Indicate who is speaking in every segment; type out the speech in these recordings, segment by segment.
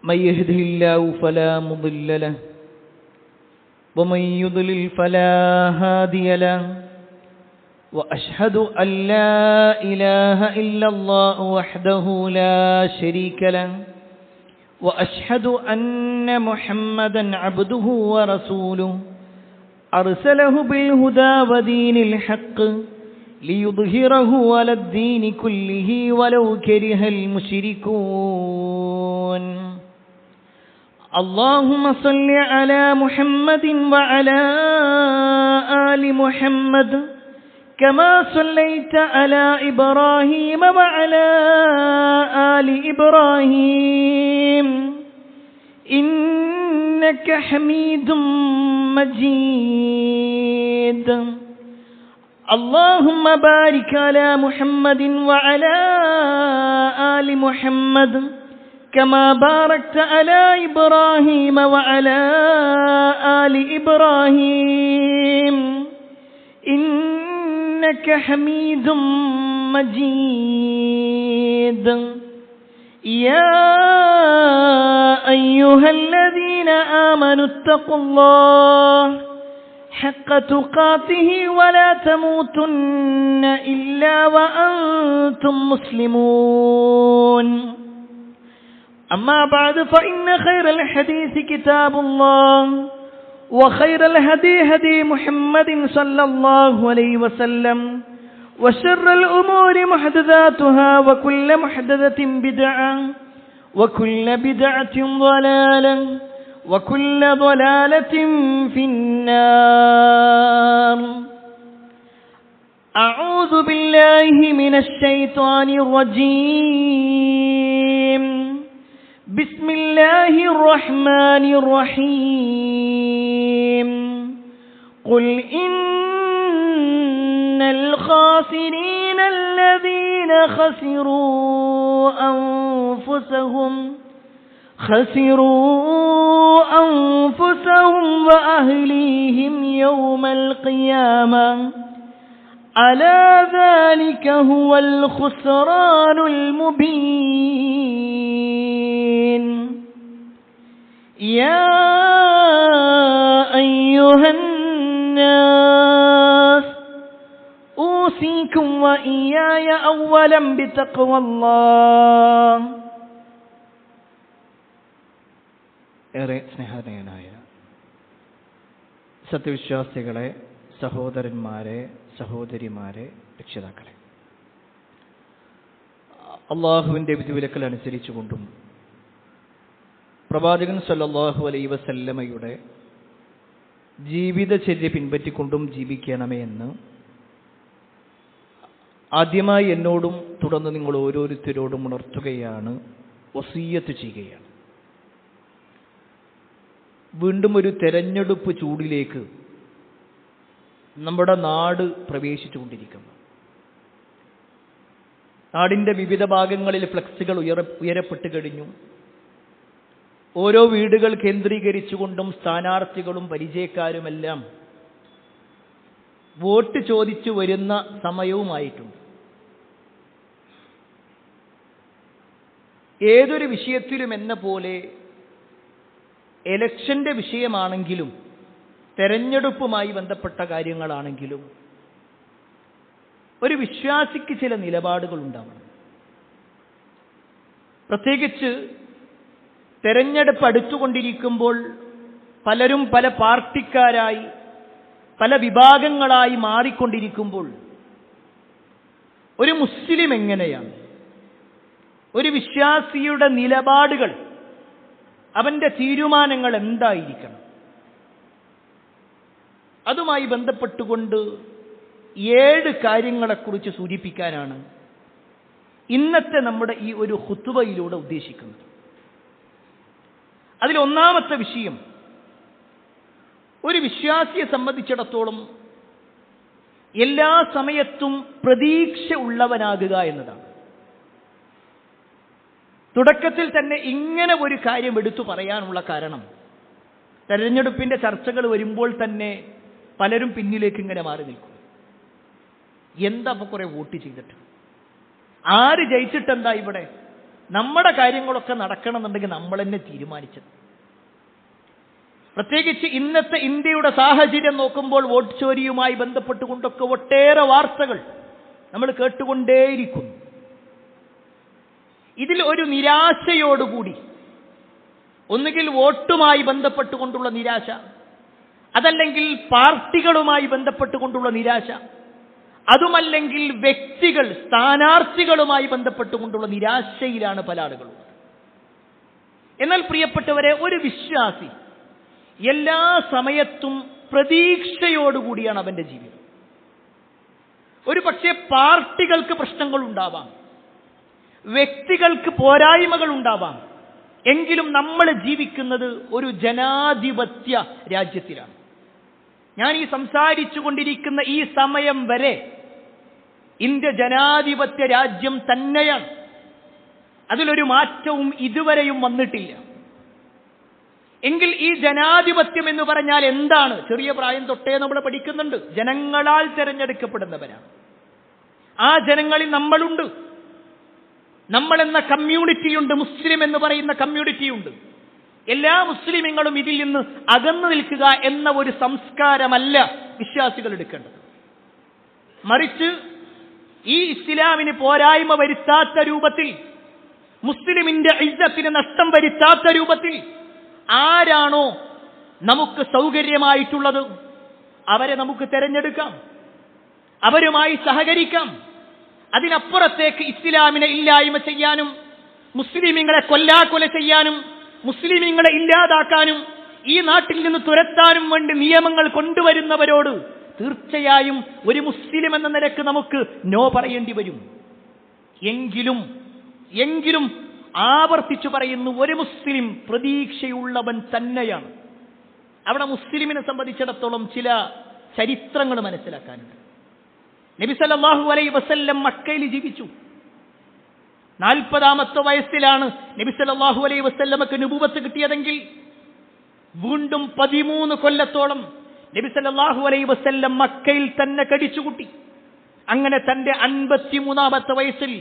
Speaker 1: من يهده الله فلا مضل له ومن يضلل فلا هادي له وأشهد أن لا إله إلا الله وحده لا شريك له وأشهد أن محمدا عبده ورسوله أرسله بالهدى ودين الحق ليظهره على الدين كله ولو كره المشركون اللهم صل على محمد وعلى آل محمد كما صليت على إبراهيم وعلى آل إبراهيم إنك حميد مجيد اللهم بارك على محمد وعلى آل محمد كما باركت على إبراهيم وعلى آل إبراهيم إنك حميد مجيد يا أيها الذين آمنوا اتقوا الله حق تقاته ولا تموتن إلا وأنتم مسلمون أما بعد فإن خير الحديث كتاب الله وخير الهدي هدي محمد صلى الله عليه وسلم وشر الأمور محدثاتها وكل محدثة بدعة وكل بدعة ضلالة وكل ضلالة في النار أعوذ بالله من الشيطان الرجيم بسم الله الرحمن الرحيم قل إن الخاسرين الذين خسروا أنفسهم وأهليهم يوم القيامة ألا ذلك هو الخسران المبين يا أيها الناس أوصيكم وإياي أولا بتقوى الله. ഏറെ സ്നേഹനീയനായ സത്യവിശ്വാസികളെ, സഹോദരന്മാരെ, സഹോദരിമാരെ, രക്ഷിതാക്കളെ, അള്ളാഹുവിൻ്റെ വിധിവിലക്കൽ അനുസരിച്ചുകൊണ്ടും പ്രവാചകൻ സല്ലല്ലാഹു അലൈഹി വസല്ലമയുടെ ജീവിതചര്യ പിൻപറ്റിക്കൊണ്ടും ജീവിക്കണമേ എന്ന് ആദ്യമായി എന്നോടും തുടർന്ന് നിങ്ങൾ ഓരോരുത്തരോടും ഉണർത്തുകയാണ്, വസിയ്യത്ത് ചെയ്യുകയാണ്. വീണ്ടും ഒരു തെരഞ്ഞെടുപ്പ് ചൂടിലേക്ക് നമ്മുടെ നാട് പ്രവേശിച്ചുകൊണ്ടിരിക്കുന്നു. നാടിൻ്റെ വിവിധ ഭാഗങ്ങളിൽ ഫ്ലക്സുകൾ ഉയരപ്പെട്ട് കഴിഞ്ഞു. ഓരോ വീടുകൾ കേന്ദ്രീകരിച്ചുകൊണ്ടും സ്ഥാനാർത്ഥികളും പരിചയക്കാരുമെല്ലാം വോട്ട് ചോദിച്ചു വരുന്ന സമയവുമായിട്ടുണ്ട്. ഏതൊരു വിഷയത്തിലും എന്ന പോലെ എലക്ഷൻ്റെ വിഷയമാണെങ്കിലും തെരഞ്ഞെടുപ്പുമായി ബന്ധപ്പെട്ട കാര്യങ്ങളാണെങ്കിലും ഒരു വിശ്വാസിക്ക് ചില നിലപാടുകൾ ഉണ്ടാവണം. പ്രത്യേകിച്ച് തെരഞ്ഞെടുപ്പ് അടുത്തുകൊണ്ടിരിക്കുമ്പോൾ പലരും പല പാർട്ടിക്കാരായി പല വിഭാഗങ്ങളായി മാറിക്കൊണ്ടിരിക്കുമ്പോൾ ഒരു മുസ്ലിം എങ്ങനെയാണ്, ഒരു വിശ്വാസിയുടെ നിലപാടുകൾ, അവൻ്റെ തീരുമാനങ്ങൾ എന്തായിരിക്കണം, അതുമായി ബന്ധപ്പെട്ടുകൊണ്ട് 7 കാര്യങ്ങളെക്കുറിച്ച് സൂചിപ്പിക്കാനാണ് ഇന്നത്തെ നമ്മുടെ ഈ ഒരു ഖുതുബയിലൂടെ ഉദ്ദേശിക്കുന്നത്. അതിൽ ഒന്നാമത്തെ വിഷയം, ഒരു വിശ്വാസിയെ സംബന്ധിച്ചിടത്തോളം എല്ലാ സമയത്തും പ്രതീക്ഷ ഉള്ളവനാകുക എന്നതാണ്. തുടക്കത്തിൽ തന്നെ ഇങ്ങനെ ഒരു കാര്യം എടുത്തു പറയാനുള്ള കാരണം, തെരഞ്ഞെടുപ്പിൻ്റെ ചർച്ചകൾ വരുമ്പോൾ തന്നെ പലരും പിന്നിലേക്ക് ഇങ്ങനെ മാറി നിൽക്കും. എന്താ അപ്പോൾ കുറെ വോട്ട് ചെയ്തിട്ട്, ആര് ജയിച്ചിട്ടെന്താ ഇവിടെ, നമ്മുടെ കാര്യങ്ങളൊക്കെ നടക്കണമെന്നുണ്ടെങ്കിൽ നമ്മൾ തന്നെ തീരുമാനിച്ചത്. പ്രത്യേകിച്ച് ഇന്നത്തെ ഇന്ത്യയുടെ സാഹചര്യം നോക്കുമ്പോൾ വോട്ട് ചോരിയുമായി ബന്ധപ്പെട്ടുകൊണ്ടൊക്കെ ഒട്ടേറെ വാർത്തകൾ നമ്മൾ കേട്ടുകൊണ്ടേയിരിക്കുന്നു. ഇതിൽ ഒരു നിരാശയോടുകൂടി, ഒന്നുകിൽ വോട്ടുമായി ബന്ധപ്പെട്ടുകൊണ്ടുള്ള നിരാശ, അതല്ലെങ്കിൽ പാർട്ടികളുമായി ബന്ധപ്പെട്ടുകൊണ്ടുള്ള നിരാശ, അതുമല്ലെങ്കിൽ വ്യക്തികൾ, സ്ഥാനാർത്ഥികളുമായി ബന്ധപ്പെട്ടുകൊണ്ടുള്ള നിരാശയിലാണ് പല ആളുകളും. എന്നാൽ പ്രിയപ്പെട്ടവരെ, ഒരു വിശ്വാസി എല്ലാ സമയത്തും പ്രതീക്ഷയോടുകൂടിയാണ് അവന്റെ ജീവിതം. ഒരു പക്ഷേ പാർട്ടികൾക്ക് പ്രശ്നങ്ങൾ ഉണ്ടാവാം, വ്യക്തികൾക്ക് പോരായ്മകൾ ഉണ്ടാവാം, എങ്കിലും നമ്മൾ ജീവിക്കുന്നത് ഒരു ജനാധിപത്യ രാജ്യത്തിലാണ്. ഞാൻ ഈ സംസാരിച്ചു കൊണ്ടിരിക്കുന്ന ഈ സമയം വരെ ഇന്ത്യ ജനാധിപത്യ രാജ്യം തന്നെയാണ്. അതിലൊരു മാറ്റവും ഇതുവരെയും വന്നിട്ടില്ല. എങ്കിൽ ഈ ജനാധിപത്യം എന്ന് പറഞ്ഞാൽ എന്താണ്? ചെറിയ പ്രായം തൊട്ടേ നമ്മൾ പഠിക്കുന്നുണ്ട്. ജനങ്ങളാൽ തെരഞ്ഞെടുക്കപ്പെടുന്നവരാണ്. ആ ജനങ്ങളിൽ നമ്മളുണ്ട്. നമ്മളെന്ന കമ്മ്യൂണിറ്റിയുണ്ട്, മുസ്ലിം എന്ന് പറയുന്ന കമ്മ്യൂണിറ്റിയുണ്ട്. എല്ലാ മുസ്ലിമീങ്ങളും ഇതിൽ നിന്ന് അകന്നു നിൽക്കുക എന്ന ഒരു സംസ്കാരമല്ല വിശ്വാസികൾ എടുക്കേണ്ടത്. മറിച്ച് ഈ ഇസ്ലാമിന് പോരായ്മ വരുത്താത്ത രൂപത്തിൽ, മുസ്ലിമിന്റെ ഇസ്സത്തിന് നഷ്ടം വരുത്താത്ത രൂപത്തിൽ ആരാണോ നമുക്ക് സൗകര്യമായിട്ടുള്ളത് അവരെ നമുക്ക് തെരഞ്ഞെടുക്കാം, അവരുമായി സഹകരിക്കാം. അതിനപ്പുറത്തേക്ക് ഇസ്ലാമിനെ ഇല്ലായ്മ ചെയ്യാനും, മുസ്ലിമീങ്ങളെ കൊല്ലാക്കൊല ചെയ്യാനും, മുസ്ലിമീങ്ങളെ ഇല്ലാതാക്കാനും, ഈ നാട്ടിൽ നിന്ന് തുരത്താനും വേണ്ടി നിയമങ്ങൾ കൊണ്ടുവരുന്നവരോട് തീർച്ചയായും ഒരു മുസ്ലിം എന്ന നിലക്ക് നമുക്ക് നോ പറയേണ്ടി വരും. എങ്കിലും ആവർത്തിച്ചു പറയുന്നു, ഒരു മുസ്ലിം പ്രതീക്ഷയുള്ളവൻ തന്നെയാണ്. അവിടെ മുസ്ലിമിനെ സംബന്ധിച്ചിടത്തോളം ചില ചരിത്രങ്ങൾ മനസ്സിലാക്കാനുണ്ട്. നബി സല്ലല്ലാഹു അലൈഹി വസല്ലം മക്കയിൽ ജീവിച്ചു. 40ാമത്തെ വയസ്സിലാണ് നബി സല്ലല്ലാഹു അലൈഹി വസല്ലമക്ക് നുബുവത്ത് കിട്ടിയതെങ്കിൽ വീണ്ടും 13 കൊല്ലത്തോളം നബി സല്ലല്ലാഹു അലൈഹി വസല്ലം മക്കയിൽ തന്നെ കടിച്ചുകൂട്ടി. അങ്ങനെ തന്റെ 53ാമത്തെ വയസ്സിൽ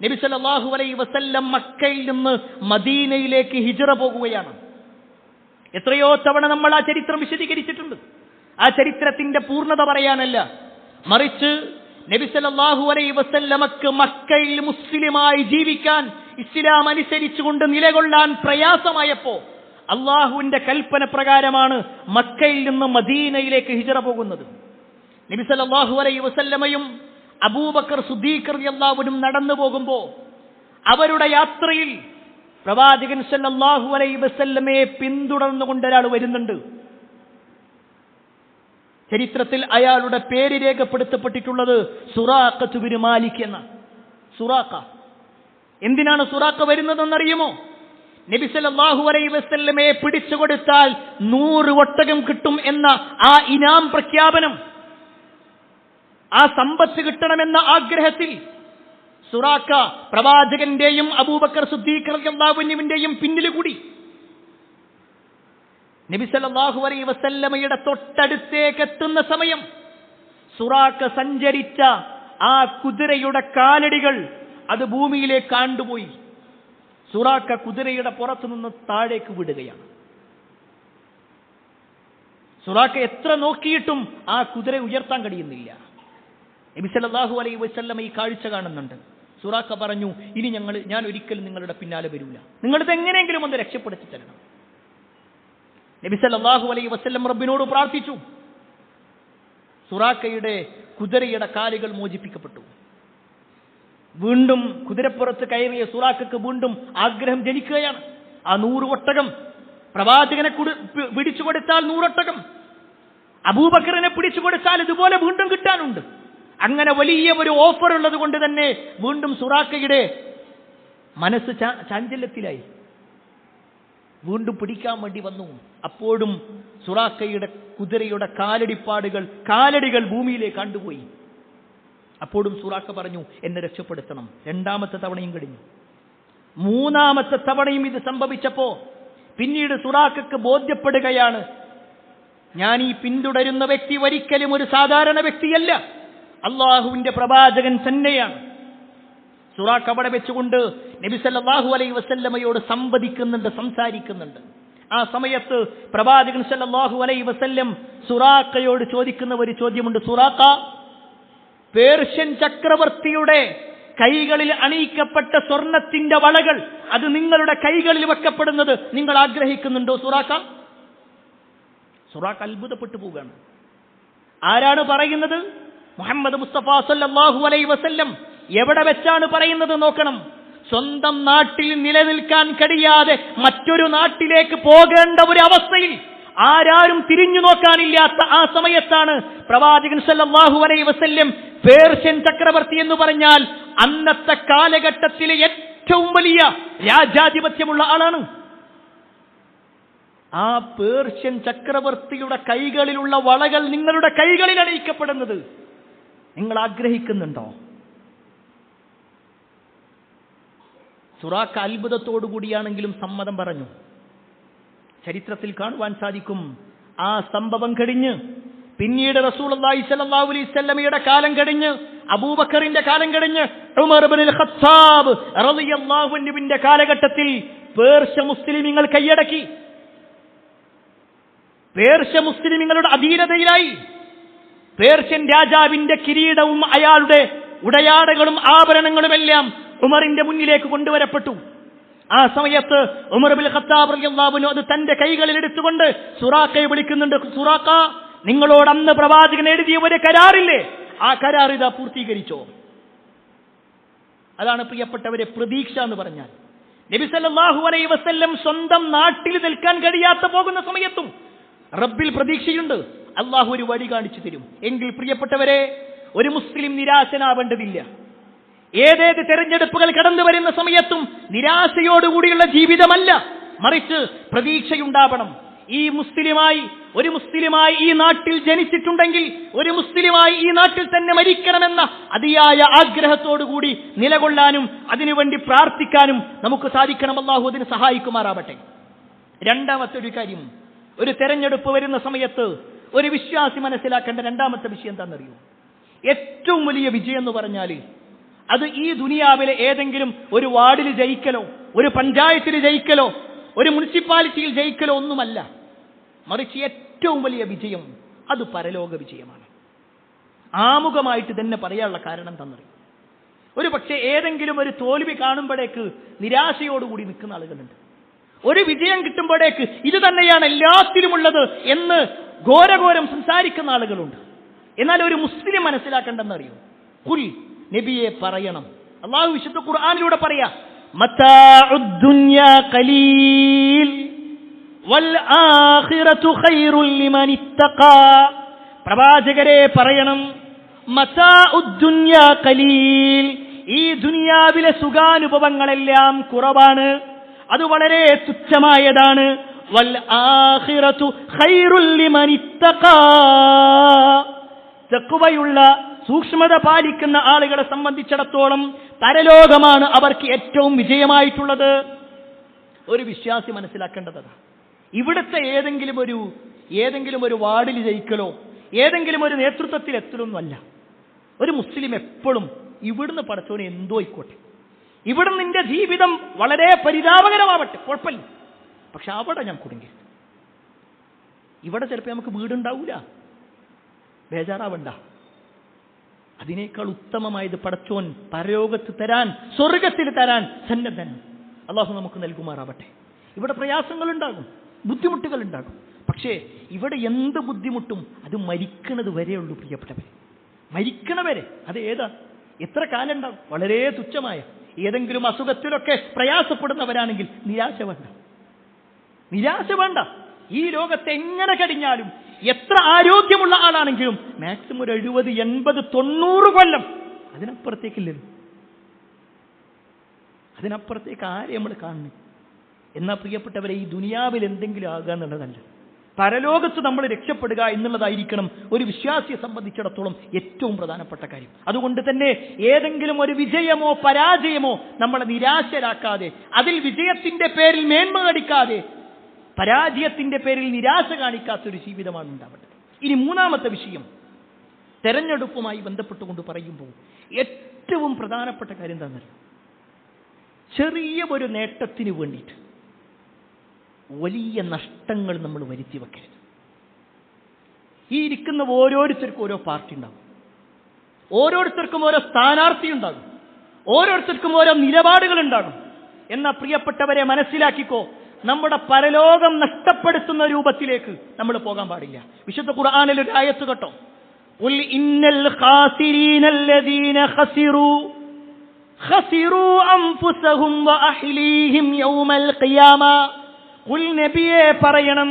Speaker 1: നബി സല്ലല്ലാഹു അലൈഹി വസല്ലം മക്കയിൽ നിന്ന് മദീനയിലേക്ക് ഹിജ്റ പോകുകയാണ്. എത്രയോ തവണ നമ്മൾ ആ ചരിത്രം വിശദീകരിച്ചിട്ടുണ്ട്. ആ ചരിത്രത്തിന്റെ പൂർണ്ണത പറയാനല്ല, മറിച്ച് നബി സല്ലല്ലാഹു അലൈഹി വസല്ലമക്ക് മക്കയിൽ മുസ്ലിമായി ജീവിക്കാൻ, ഇസ്ലാം അനുസരിച്ചുകൊണ്ട് നിലകൊള്ളാൻ പ്രയാസമായപ്പോ അള്ളാഹുവിന്റെ കൽപ്പന പ്രകാരമാണ് മക്കയിൽ നിന്ന് മദീനയിലേക്ക് ഹിജ്റ പോകുന്നത്. നബി സല്ലല്ലാഹു അലൈഹി വസല്ലമയും അബൂബക്കർ സിദ്ദീഖ് റളിയല്ലാഹു അൻഹു നടന്നു പോകുമ്പോൾ അവരുടെ യാത്രയിൽ പ്രവാചകൻ സല്ലല്ലാഹു അലൈഹി വസല്ലമയെ പിന്തുടർന്നുകൊണ്ട് ഒരാൾ വരുന്നുണ്ട്. ചരിത്രത്തിൽ അയാളുടെ പേര് രേഖപ്പെടുത്തപ്പെട്ടിട്ടുള്ളത് സുറാഖത്ത് ബിൻ മാലിക് എന്ന. സുറാഖ. എന്തിനാണ് സുറാഖ വരുന്നതെന്നറിയുമോ? നബി സല്ലല്ലാഹു അലൈഹി വസല്ലമയെ പിടിച്ചു കൊടുത്താൽ 100 ഒട്ടകം കിട്ടും എന്ന ആ ഇനാം പ്രഖ്യാപനം, ആ സമ്പത്ത് കിട്ടണമെന്ന ആഗ്രഹത്തിൽ സുറാഖ പ്രവാചകന്റെയും അബൂബക്കർ സിദ്ദീഖ് റളിയല്ലാഹു അൻഹുവിന്റെയും പിന്നിൽ കൂടി. നബി സല്ലല്ലാഹു അലൈഹി വസല്ലമയുടെ തൊട്ടടുത്തേക്ക് എത്തുന്ന സമയം സുറാഖ സഞ്ചരിച്ച ആ കുതിരയുടെ കാലടികൾ അത് ഭൂമിയിലേക്ക് ആണ്ടുപോയി. സുറാഖ കുതിരയുടെ പുറത്തു നിന്ന് താഴേക്ക് വിടുകയാണ്. സുറാഖ എത്ര നോക്കിയിട്ടും ആ കുതിര ഉയർത്താൻ കഴിയുന്നില്ല. നബി സല്ലല്ലാഹു അലൈഹി വസല്ലമ ഈ കാഴ്ച കാണുന്നുണ്ട്. സുറാഖ പറഞ്ഞു, ഇനി ഞാൻ ഒരിക്കലും നിങ്ങളുടെ പിന്നാലെ വരൂല, നിങ്ങളിത് എങ്ങനെയെങ്കിലും ഒന്ന് രക്ഷപ്പെടുത്തി തരണം. നബി സല്ലല്ലാഹു അലൈഹി വസല്ലം റബ്ബിനോട് പ്രാർത്ഥിച്ചു. സുറാഖയുടെ കുതിരയുടെ കാലുകൾ മോചിപ്പിക്കപ്പെട്ടു. വീണ്ടും കുതിരപ്പുറത്ത് കയറിയ സുറാഖക്ക് വീണ്ടും ആഗ്രഹം ജനിക്കുകയാണ്. ആ 100 ഒട്ടകം പ്രവാചകനെ പിടിച്ചു കൊടുത്താൽ 100 ഒട്ടകം, അബൂബക്കറിനെ പിടിച്ചു കൊടുത്താൽ ഇതുപോലെ വീണ്ടും കിട്ടാനുണ്ട്. അങ്ങനെ വലിയ ഒരു ഓഫർ ഉള്ളത് കൊണ്ട് തന്നെ വീണ്ടും സുറാഖയുടെ മനസ്സ് ചാഞ്ചല്യത്തിലായി. വീണ്ടും പിടിക്കാൻ വേണ്ടി വന്നു. അപ്പോഴും സുറാഖയുടെ കുതിരയുടെ കാലടികൾ ഭൂമിയിലേക്ക് കണ്ടുപോയി. അപ്പോഴും സുറാഖ പറഞ്ഞു, എന്നെ രക്ഷപ്പെടുത്തണം. 2ാമത്തെ തവണയും കഴിഞ്ഞു. 3ാമത്തെ തവണയും ഇത് സംഭവിച്ചപ്പോ പിന്നീട് സുറാഖക്ക് ബോധ്യപ്പെടുകയാണ്, ഞാൻ ഈ പിന്തുടരുന്ന വ്യക്തി ഒരിക്കലും ഒരു സാധാരണ വ്യക്തിയല്ല, അള്ളാഹുവിന്റെ പ്രവാചകൻ തന്നെയാണ്. സുറാഖ അവിടെ വെച്ചുകൊണ്ട് നബി സല്ലല്ലാഹു അലൈഹി വസല്ലമയോട് സംസാരിക്കുന്നുണ്ട്. ആ സമയത്ത് പ്രവാചകൻ സല്ലല്ലാഹു അലൈഹി വസല്ലം സുറാഖയോട് ചോദിക്കുന്ന ഒരു ചോദ്യമുണ്ട്. സുറാഖ, പേർഷ്യൻ ചക്രവർത്തിയുടെ കൈകളിൽ അണിയിക്കപ്പെട്ട സ്വർണത്തിന്റെ വളകൾ അത് നിങ്ങളുടെ കൈകളിൽ വെക്കപ്പെടുന്നത് നിങ്ങൾ ആഗ്രഹിക്കുന്നുണ്ടോ സുറാഖ? സുറാഖ അത്ഭുതപ്പെട്ടു പോവുകയാണ്. ആരാണ് പറയുന്നത്? മുഹമ്മദ് മുസ്തഫ സല്ലല്ലാഹു അലൈഹി വസല്ലം. എവിടെ വെച്ചാണ് പറയുന്നത് നോക്കണം. സ്വന്തം നാട്ടിൽ നിലനിൽക്കാൻ കഴിയാതെ മറ്റൊരു നാട്ടിലേക്ക് പോകേണ്ട ഒരു അവസ്ഥയിൽ ആരാരും തിരിഞ്ഞു നോക്കാനില്ലാത്ത ആ സമയത്താണ് പ്രവാചകൻ സല്ലല്ലാഹു അലൈഹി വസല്ലം പേർഷ്യൻ ചക്രവർത്തി എന്ന് പറഞ്ഞാൽ അന്നത്തെ കാലഘട്ടത്തിലെ ഏറ്റവും വലിയ രാജാധിപത്യമുള്ള ആളാണ്. ആ പേർഷ്യൻ ചക്രവർത്തിയുടെ കൈകളിലുള്ള വളകൾ നിങ്ങളുടെ കൈകളിൽ അണിയിക്കപ്പെടുന്നത് നിങ്ങൾ ആഗ്രഹിക്കുന്നുണ്ടോ? സുറാഖ അത്ഭുതത്തോടു കൂടിയാണെങ്കിലും സമ്മതം പറഞ്ഞു. ചരിത്രത്തിൽ കാണുവാൻ സാധിക്കും, ആ സംഭവം കഴിഞ്ഞ് പിന്നീട് റസൂലുള്ളാഹി സ്വല്ലല്ലാഹു അലൈഹി വസല്ലമയുടെ കാലം കഴിഞ്ഞ്, അബൂബക്കറിന്റെ കാലം കഴിഞ്ഞ്, ഉമർ ഇബ്നുൽ ഖത്താബ് റളിയല്ലാഹു അൻഹുവിന്റെ കാലഘട്ടത്തിൽ പേർഷ്യ മുസ്ലിമീങ്ങൾ കൈയടക്കി. പേർഷ്യ മുസ്ലിമീങ്ങളുടെ അധീനതയിലായി. പേർഷ്യൻ രാജാവിന്റെ കിരീടവും അയാളുടെ ഉടയാടകളും ആഭരണങ്ങളുമെല്ലാം ഉമറിന്റെ മുന്നിലേക്ക് കൊണ്ടുവരപ്പെട്ടു. ആ സമയത്ത് ഉമർ ഇബ്നുൽ ഖത്താബ് റളിയല്ലാഹു അൻഹു അത് തന്റെ കൈകളിൽ എടുത്തുകൊണ്ട് സുറാഖയെ വിളിക്കുന്നുണ്ട്. സുറാഖ, നിങ്ങളോട് അന്ന് പ്രവാചകൻ എഴുതിയ ഒരു കരാറില്ലേ, ആ കരാർ ഇതാ പൂർത്തീകരിച്ചോ? അതാണ് പ്രിയപ്പെട്ടവരെ പ്രതീക്ഷ എന്ന് പറഞ്ഞാൽ. നബി സല്ലല്ലാഹു അലൈഹി വസല്ലം സ്വന്തം നാട്ടിൽ നിൽക്കാൻ കഴിയാത്ത പോകുന്ന സമയത്തും റബ്ബിൽ പ്രതീക്ഷയുണ്ട്. അള്ളാഹു ഒരു വഴി കാണിച്ചു തരും. എങ്കിൽ പ്രിയപ്പെട്ടവരെ, ഒരു മുസ്ലിം നിരാശനാവേണ്ടതില്ല. ഏതേത് തെരഞ്ഞെടുപ്പുകൾ കടന്നു വരുന്ന സമയത്തും നിരാശയോടുകൂടിയുള്ള ജീവിതമല്ല, മറിച്ച് പ്രതീക്ഷയുണ്ടാവണം. ഒരു മുസ്ലിമായി ഈ നാട്ടിൽ ജനിച്ചിട്ടുണ്ടെങ്കിൽ ഒരു മുസ്ലിമായി ഈ നാട്ടിൽ തന്നെ മരിക്കണമെന്ന അതിയായ ആഗ്രഹത്തോടുകൂടി നിലകൊള്ളാനും അതിനുവേണ്ടി പ്രാർത്ഥിക്കാനും നമുക്ക് സാധിക്കണം. അല്ലാഹു അതിന് സഹായിക്കുമാറാവട്ടെ. രണ്ടാമത്തെ ഒരു കാര്യം, ഒരു തെരഞ്ഞെടുപ്പ് വരുന്ന സമയത്ത് ഒരു വിശ്വാസി മനസ്സിലാക്കേണ്ട രണ്ടാമത്തെ വിഷയം എന്താണെന്നറിയോ? ഏറ്റവും വലിയ വിജയം എന്ന് പറഞ്ഞാൽ അത് ഈ ദുനിയാവിലെ ഏതെങ്കിലും ഒരു വാർഡിൽ ജയിക്കലോ, ഒരു പഞ്ചായത്തിൽ ജയിക്കലോ, ഒരു മുനിസിപ്പാലിറ്റിയിൽ ജയിക്കലോ ഒന്നുമല്ല, മറിച്ച് ഏറ്റവും വലിയ വിജയം അത് പരലോക വിജയമാണ്. ആമുഖമായിട്ട് തന്നെ പറയാനുള്ള കാരണം തന്നറിയും. ഒരു പക്ഷേ ഏതെങ്കിലും ഒരു തോൽവി കാണുമ്പോഴേക്ക് നിരാശയോടുകൂടി നിൽക്കുന്ന ആളുകളുണ്ട്. ഒരു വിജയം കിട്ടുമ്പോഴേക്ക് ഇത് തന്നെയാണ് എല്ലാത്തിലുമുള്ളത് എന്ന് ഘോരഘോരം സംസാരിക്കുന്ന ആളുകളുണ്ട്. എന്നാൽ ഒരു മുസ്ലിം മനസ്സിലാക്കേണ്ടെന്നറിയോ? ഖുൽ, നബിയെ പറയണം. അല്ലാഹു വിശുദ്ധ ഖുർആനിലൂടെ പറയാ, മതാഉദ് ദുനിയാ ഖലീൽ വൽ ആഖിറതു ഖൈറുൽ ലിമൻ ഇത്തഖാ. പ്രവാചകരെ പറയണം, മതാഉദ് ദുനിയാ ഖലീൽ, ഈ ദുനിയാവിലെ സുഖാനുഭവങ്ങളെല്ലാം കുറവാണ്, അത് വളരെ തുച്ഛമായതാണ്. വൽ ആഖിറതു ഖൈറുൽ ലിമൻ ഇത്തഖാ, തഖ്വയുള്ള സൂക്ഷ്മത പാലിക്കുന്ന ആളുകളെ സംബന്ധിച്ചിടത്തോളം പരലോകമാണ് അവർക്ക് ഏറ്റവും വിജയമായിട്ടുള്ളത്. ഒരു വിശ്വാസി മനസ്സിലാക്കേണ്ടതാണ്. ഇവിടുത്തെ ഏതെങ്കിലും ഒരു വാർഡിൽ ജയിക്കലോ ഏതെങ്കിലും ഒരു നേതൃത്വത്തിൽ എത്തലൊന്നുമല്ല. ഒരു മുസ്ലിം എപ്പോഴും ഇവിടുന്ന് പടച്ചോനെ എന്തോ ആയിക്കോട്ടെ, ഇവിടുന്ന് നിന്റെ ജീവിതം വളരെ പരിതാപകരമാവട്ടെ, കുഴപ്പമില്ല, പക്ഷെ അവിടെ ഞാൻ കുടുങ്ങി. ഇവിടെ ചിലപ്പോൾ നമുക്ക് വീടുണ്ടാവൂല, ബേജാറാവണ്ട. അതിനേക്കാൾ ഉത്തമമായത് പടച്ചോൻ പരലോകത്ത് തരാൻ, സ്വർഗത്തിൽ തരാൻ സന്നദ്ധൻ. അള്ളാഹു നമുക്ക് നൽകുമാറാവട്ടെ. ഇവിടെ പ്രയാസങ്ങളുണ്ടാകും, ബുദ്ധിമുട്ടുകളുണ്ടാകും, പക്ഷേ ഇവിടെ എന്ത് ബുദ്ധിമുട്ടും അത് മരിക്കുന്നത് വരെയുള്ളൂ പ്രിയപ്പെട്ടവരെ. മരിക്കണവരെ. അത് ഏതാ, എത്ര കാലം ഉണ്ടാകും? വളരെ തുച്ഛമായ ഏതെങ്കിലും അസുഖത്തിലൊക്കെ പ്രയാസപ്പെടുന്നവരാണെങ്കിൽ നിരാശ വേണ്ട. ഈ ലോകത്തെ എങ്ങനെ കഴിഞ്ഞാലും എത്ര ആരോഗ്യമുള്ള ആളാണെങ്കിലും മാക്സിമം ഒരു 70, 80, 90 കൊല്ലം, അതിനപ്പുറത്തേക്കില്ലല്ലോ. അതിനപ്പുറത്തേക്ക് ആരെ നമ്മൾ കാണുന്നു? എന്നാൽ പ്രിയപ്പെട്ടവരെ, ഈ ദുനിയാവിൽ എന്തെങ്കിലും ആകുക എന്നുള്ളതല്ല, പരലോകത്ത് നമ്മൾ രക്ഷപ്പെടുക എന്നുള്ളതായിരിക്കണം ഒരു വിശ്വാസിയെ സംബന്ധിച്ചിടത്തോളം ഏറ്റവും പ്രധാനപ്പെട്ട കാര്യം. അതുകൊണ്ട് തന്നെ ഏതെങ്കിലും ഒരു വിജയമോ പരാജയമോ നമ്മളെ നിരാശരാക്കാതെ, അതിൽ വിജയത്തിന്റെ പേരിൽ മേന്മ കാണിക്കാതെ, പരാജയത്തിന്റെ പേരിൽ നിരാശ കാണിക്കാത്തൊരു ജീവിതമാണ് ഉണ്ടാവേണ്ടത്. ഇനി മൂന്നാമത്തെ വിഷയം, തെരഞ്ഞെടുപ്പുമായി ബന്ധപ്പെട്ടുകൊണ്ട് പറയുമ്പോൾ ഏറ്റവും പ്രധാനപ്പെട്ട കാര്യം എന്താണെന്നറിയോ? ചെറിയ ഒരു നേട്ടത്തിന് വേണ്ടിയിട്ട് വലിയ നഷ്ടങ്ങൾ നമ്മൾ വരുത്തി വെക്കരുത്. ഈ ഇരിക്കുന്ന ഓരോരുത്തർക്കും ഓരോ പാർട്ടി ഉണ്ടാകും, ഓരോരുത്തർക്കും ഓരോ സ്ഥാനാർത്ഥി ഉണ്ടാകും, ഓരോരുത്തർക്കും ഓരോ നിലപാടുകൾ ഉണ്ടാകും. എന്നാൽ പ്രിയപ്പെട്ടവരെ മനസ്സിലാക്കിക്കോ, നമ്മുടെ പരലോകം നഷ്ടപ്പെടുത്തുന്ന രൂപത്തിലേക്ക് നമ്മൾ പോകാൻ പാടില്ല. വിശുദ്ധ ഖുർആനിൽ ഒരു ആയത്ത് കേട്ടോ, ഖുൽ ഇന്നൽ ഖാസിരീനല്ലദീന ഖസിറൂ അൻഫുസഹും വഅഹ്ലീഹിം യൗമൽ ഖിയാമ. ഖുൽ നബിയെ പറയണം,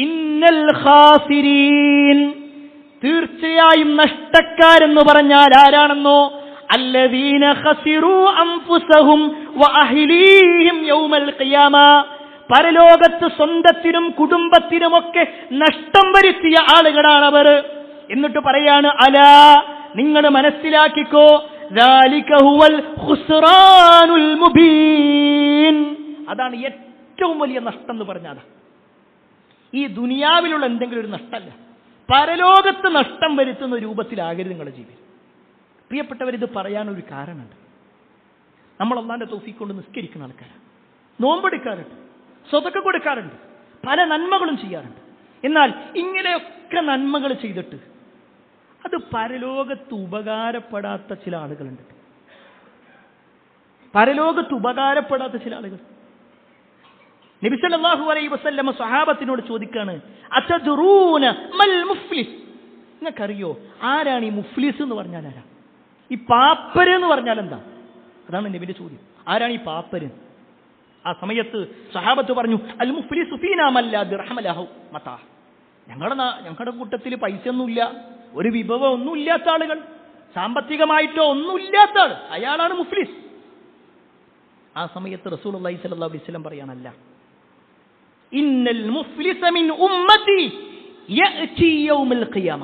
Speaker 1: ഇന്നൽ ഖാസിരീൻ, തീർച്ചയായും നഷ്ടക്കാരെന്ന് പറഞ്ഞാൽ ആരാണെന്നോ, അല്ലദീന ഖസിറൂ അൻഫുസഹും വഅഹ്ലീഹിം യൗമൽ ഖിയാമ, പരലോകത്ത് സ്വന്തത്തിനും കുടുംബത്തിനുമൊക്കെ നഷ്ടം വരുത്തിയ ആളുകളാണവർ. എന്നിട്ട് പറയാണ്, അലാ, നിങ്ങൾ മനസ്സിലാക്കിക്കോ, ദാലിക ഹുവൽ ഖുസ്റാനുൽ മുബീൻ, അതാണ് ഏറ്റവും വലിയ നഷ്ടം എന്ന് പറഞ്ഞാൽ. ഈ ദുനിയാവിലുള്ള എന്തെങ്കിലും ഒരു നഷ്ടമല്ല, പരലോകത്ത് നഷ്ടം വരുത്തുന്ന രൂപത്തിലാകരുത് നിങ്ങളുടെ ജീവിതം. പ്രിയപ്പെട്ടവരിത് പറയാനൊരു കാരണമുണ്ട്. നമ്മൾ അല്ലാഹുവിന്റെ തൗഫീഖ് കൊണ്ട് നിസ്കരിക്കുന്ന ആൾക്കാരാണ്, നോമ്പെടുക്കാറുണ്ട്, സ്വതക്ക കൊടുക്കാറുണ്ട്, പല നന്മകളും ചെയ്യാറുണ്ട്. എന്നാൽ ഇങ്ങനെയൊക്കെ നന്മകൾ ചെയ്തിട്ട് അത് പരലോകത്ത് ഉപകാരപ്പെടാത്ത ചില ആളുകളുണ്ട്. പരലോകത്ത് ഉപകാരപ്പെടാത്ത ചില ആളുകൾ. നബി സല്ലല്ലാഹു അലൈഹി വസല്ലം സ്വഹാബത്തിനോട് ചോദിക്കാണ്, അതദ്റൂന മൽ മുഫ്ലിസ്, നിങ്ങൾക്കറിയോ ആരാണ് ഈ മുഫ്ലിസ് എന്ന് പറഞ്ഞാൽ ആരാ? ഈ പാപ്പര് എന്ന് പറഞ്ഞാൽ എന്താ? അതാണ് നബിയുടെ ചോദ്യം. ആരാണ് ഈ പാപ്പര്? ആ സമയത്ത് സഹാബത്ത് പറഞ്ഞു, അൽ മുഫ്ലിസു ഫീനാ മല്ലാ ദിർഹമ ലഹു മതാ, ഞങ്ങളുടെ കൂട്ടത്തിൽ പൈസ ഒന്നുമില്ല, ഒരു വിഭവം ഒന്നും ഇല്ലാത്ത ആളുകൾ, സാമ്പത്തികമായിട്ടോ ഒന്നുമില്ലാത്ത ആൾ, അയാളാണ് മുഫ്ലിസ്. ആ സമയത്ത് റസൂലുള്ളാഹി സ്വല്ലല്ലാഹു അലൈഹി വസല്ലം പറയാനല്ല, ഇന്നൽ മുഫ്ലിസ മിൻ ഉമ്മത്തി യഅതി യൗമൽ ഖിയാമ,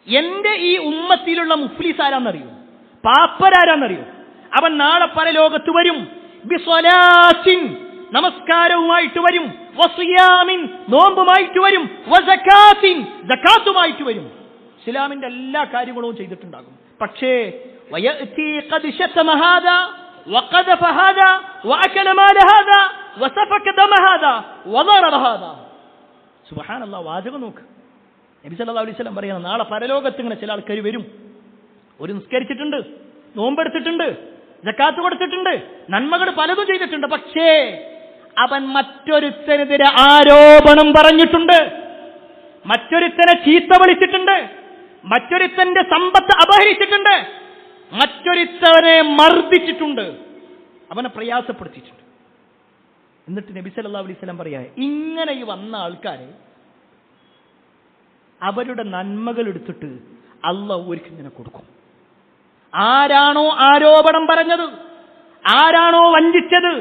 Speaker 1: എന്റെ ഈ ഉമ്മത്തിലുള്ള മുഫ്ലിസ് ആരാന്നറിയോ? പാപ്പരാരാന്നറിയോ? അവൻ നാളെ പരലോകത്ത് വരും, ബിസ്വലാത്തിൻ, നമസ്കാരവുമായിട്ട് വരും, വസിയാമിൻ, നോമ്പുമായിട്ട് വരും, വസകാത്തിൻ, സകാത്തുമായിട്ട് വരും. ഇസ്ലാമിന്റെ എല്ലാ കാര്യങ്ങളും ചെയ്തിട്ടുണ്ടാകും. പക്ഷേ വയഅതി ഖദ് ശതമ ഹാദാ വഖദഫ ഹാദാ വഅകല മാല ഹാദാ വസഫക ദമ ഹാദാ വദറബ ഹാദാ. സുബ്ഹാനല്ലാഹ്, വാചകം നോക്ക്. നബി സല്ലല്ലാഹു അലൈഹി വസല്ലം പറയുന്നത്, നാളെ പരലോകത്ത് ഇങ്ങനെ ചില ആൾക്കാർ വരും, ഒരു നിസ്കരിച്ചിട്ടുണ്ട്, നോമ്പെടുത്തിട്ടുണ്ട്, സകാത്ത് കൊടുത്തിട്ടുണ്ട്, നന്മകൾ പലതും ചെയ്തിട്ടുണ്ട്. പക്ഷേ അവൻ മറ്റൊരുത്തനെതിരെ ആരോപണം പറഞ്ഞിട്ടുണ്ട്, മറ്റൊരുത്തനെ ചീത്ത വിളിച്ചിട്ടുണ്ട്, മറ്റൊരുത്തന്റെ സമ്പത്ത് അപഹരിച്ചിട്ടുണ്ട്, മറ്റൊരുത്തവനെ മർദ്ദിച്ചിട്ടുണ്ട്, അവനെ പ്രയാസപ്പെടുത്തിയിട്ടുണ്ട്. എന്നിട്ട് നബി സല്ലല്ലാഹു അലൈഹി വസല്ലം പറയാ, ഇങ്ങനെ ഈ വന്ന ആൾക്കാരെ അവരുടെ നന്മകൾ എടുത്തിട്ട് അല്ലാഹു ഒരിക്കലും ഇങ്ങനെ കൊടുക്കും. ആരാണോ ആരോപണം പറഞ്ഞത്, ആരാണോ വഞ്ചിച്ചത്,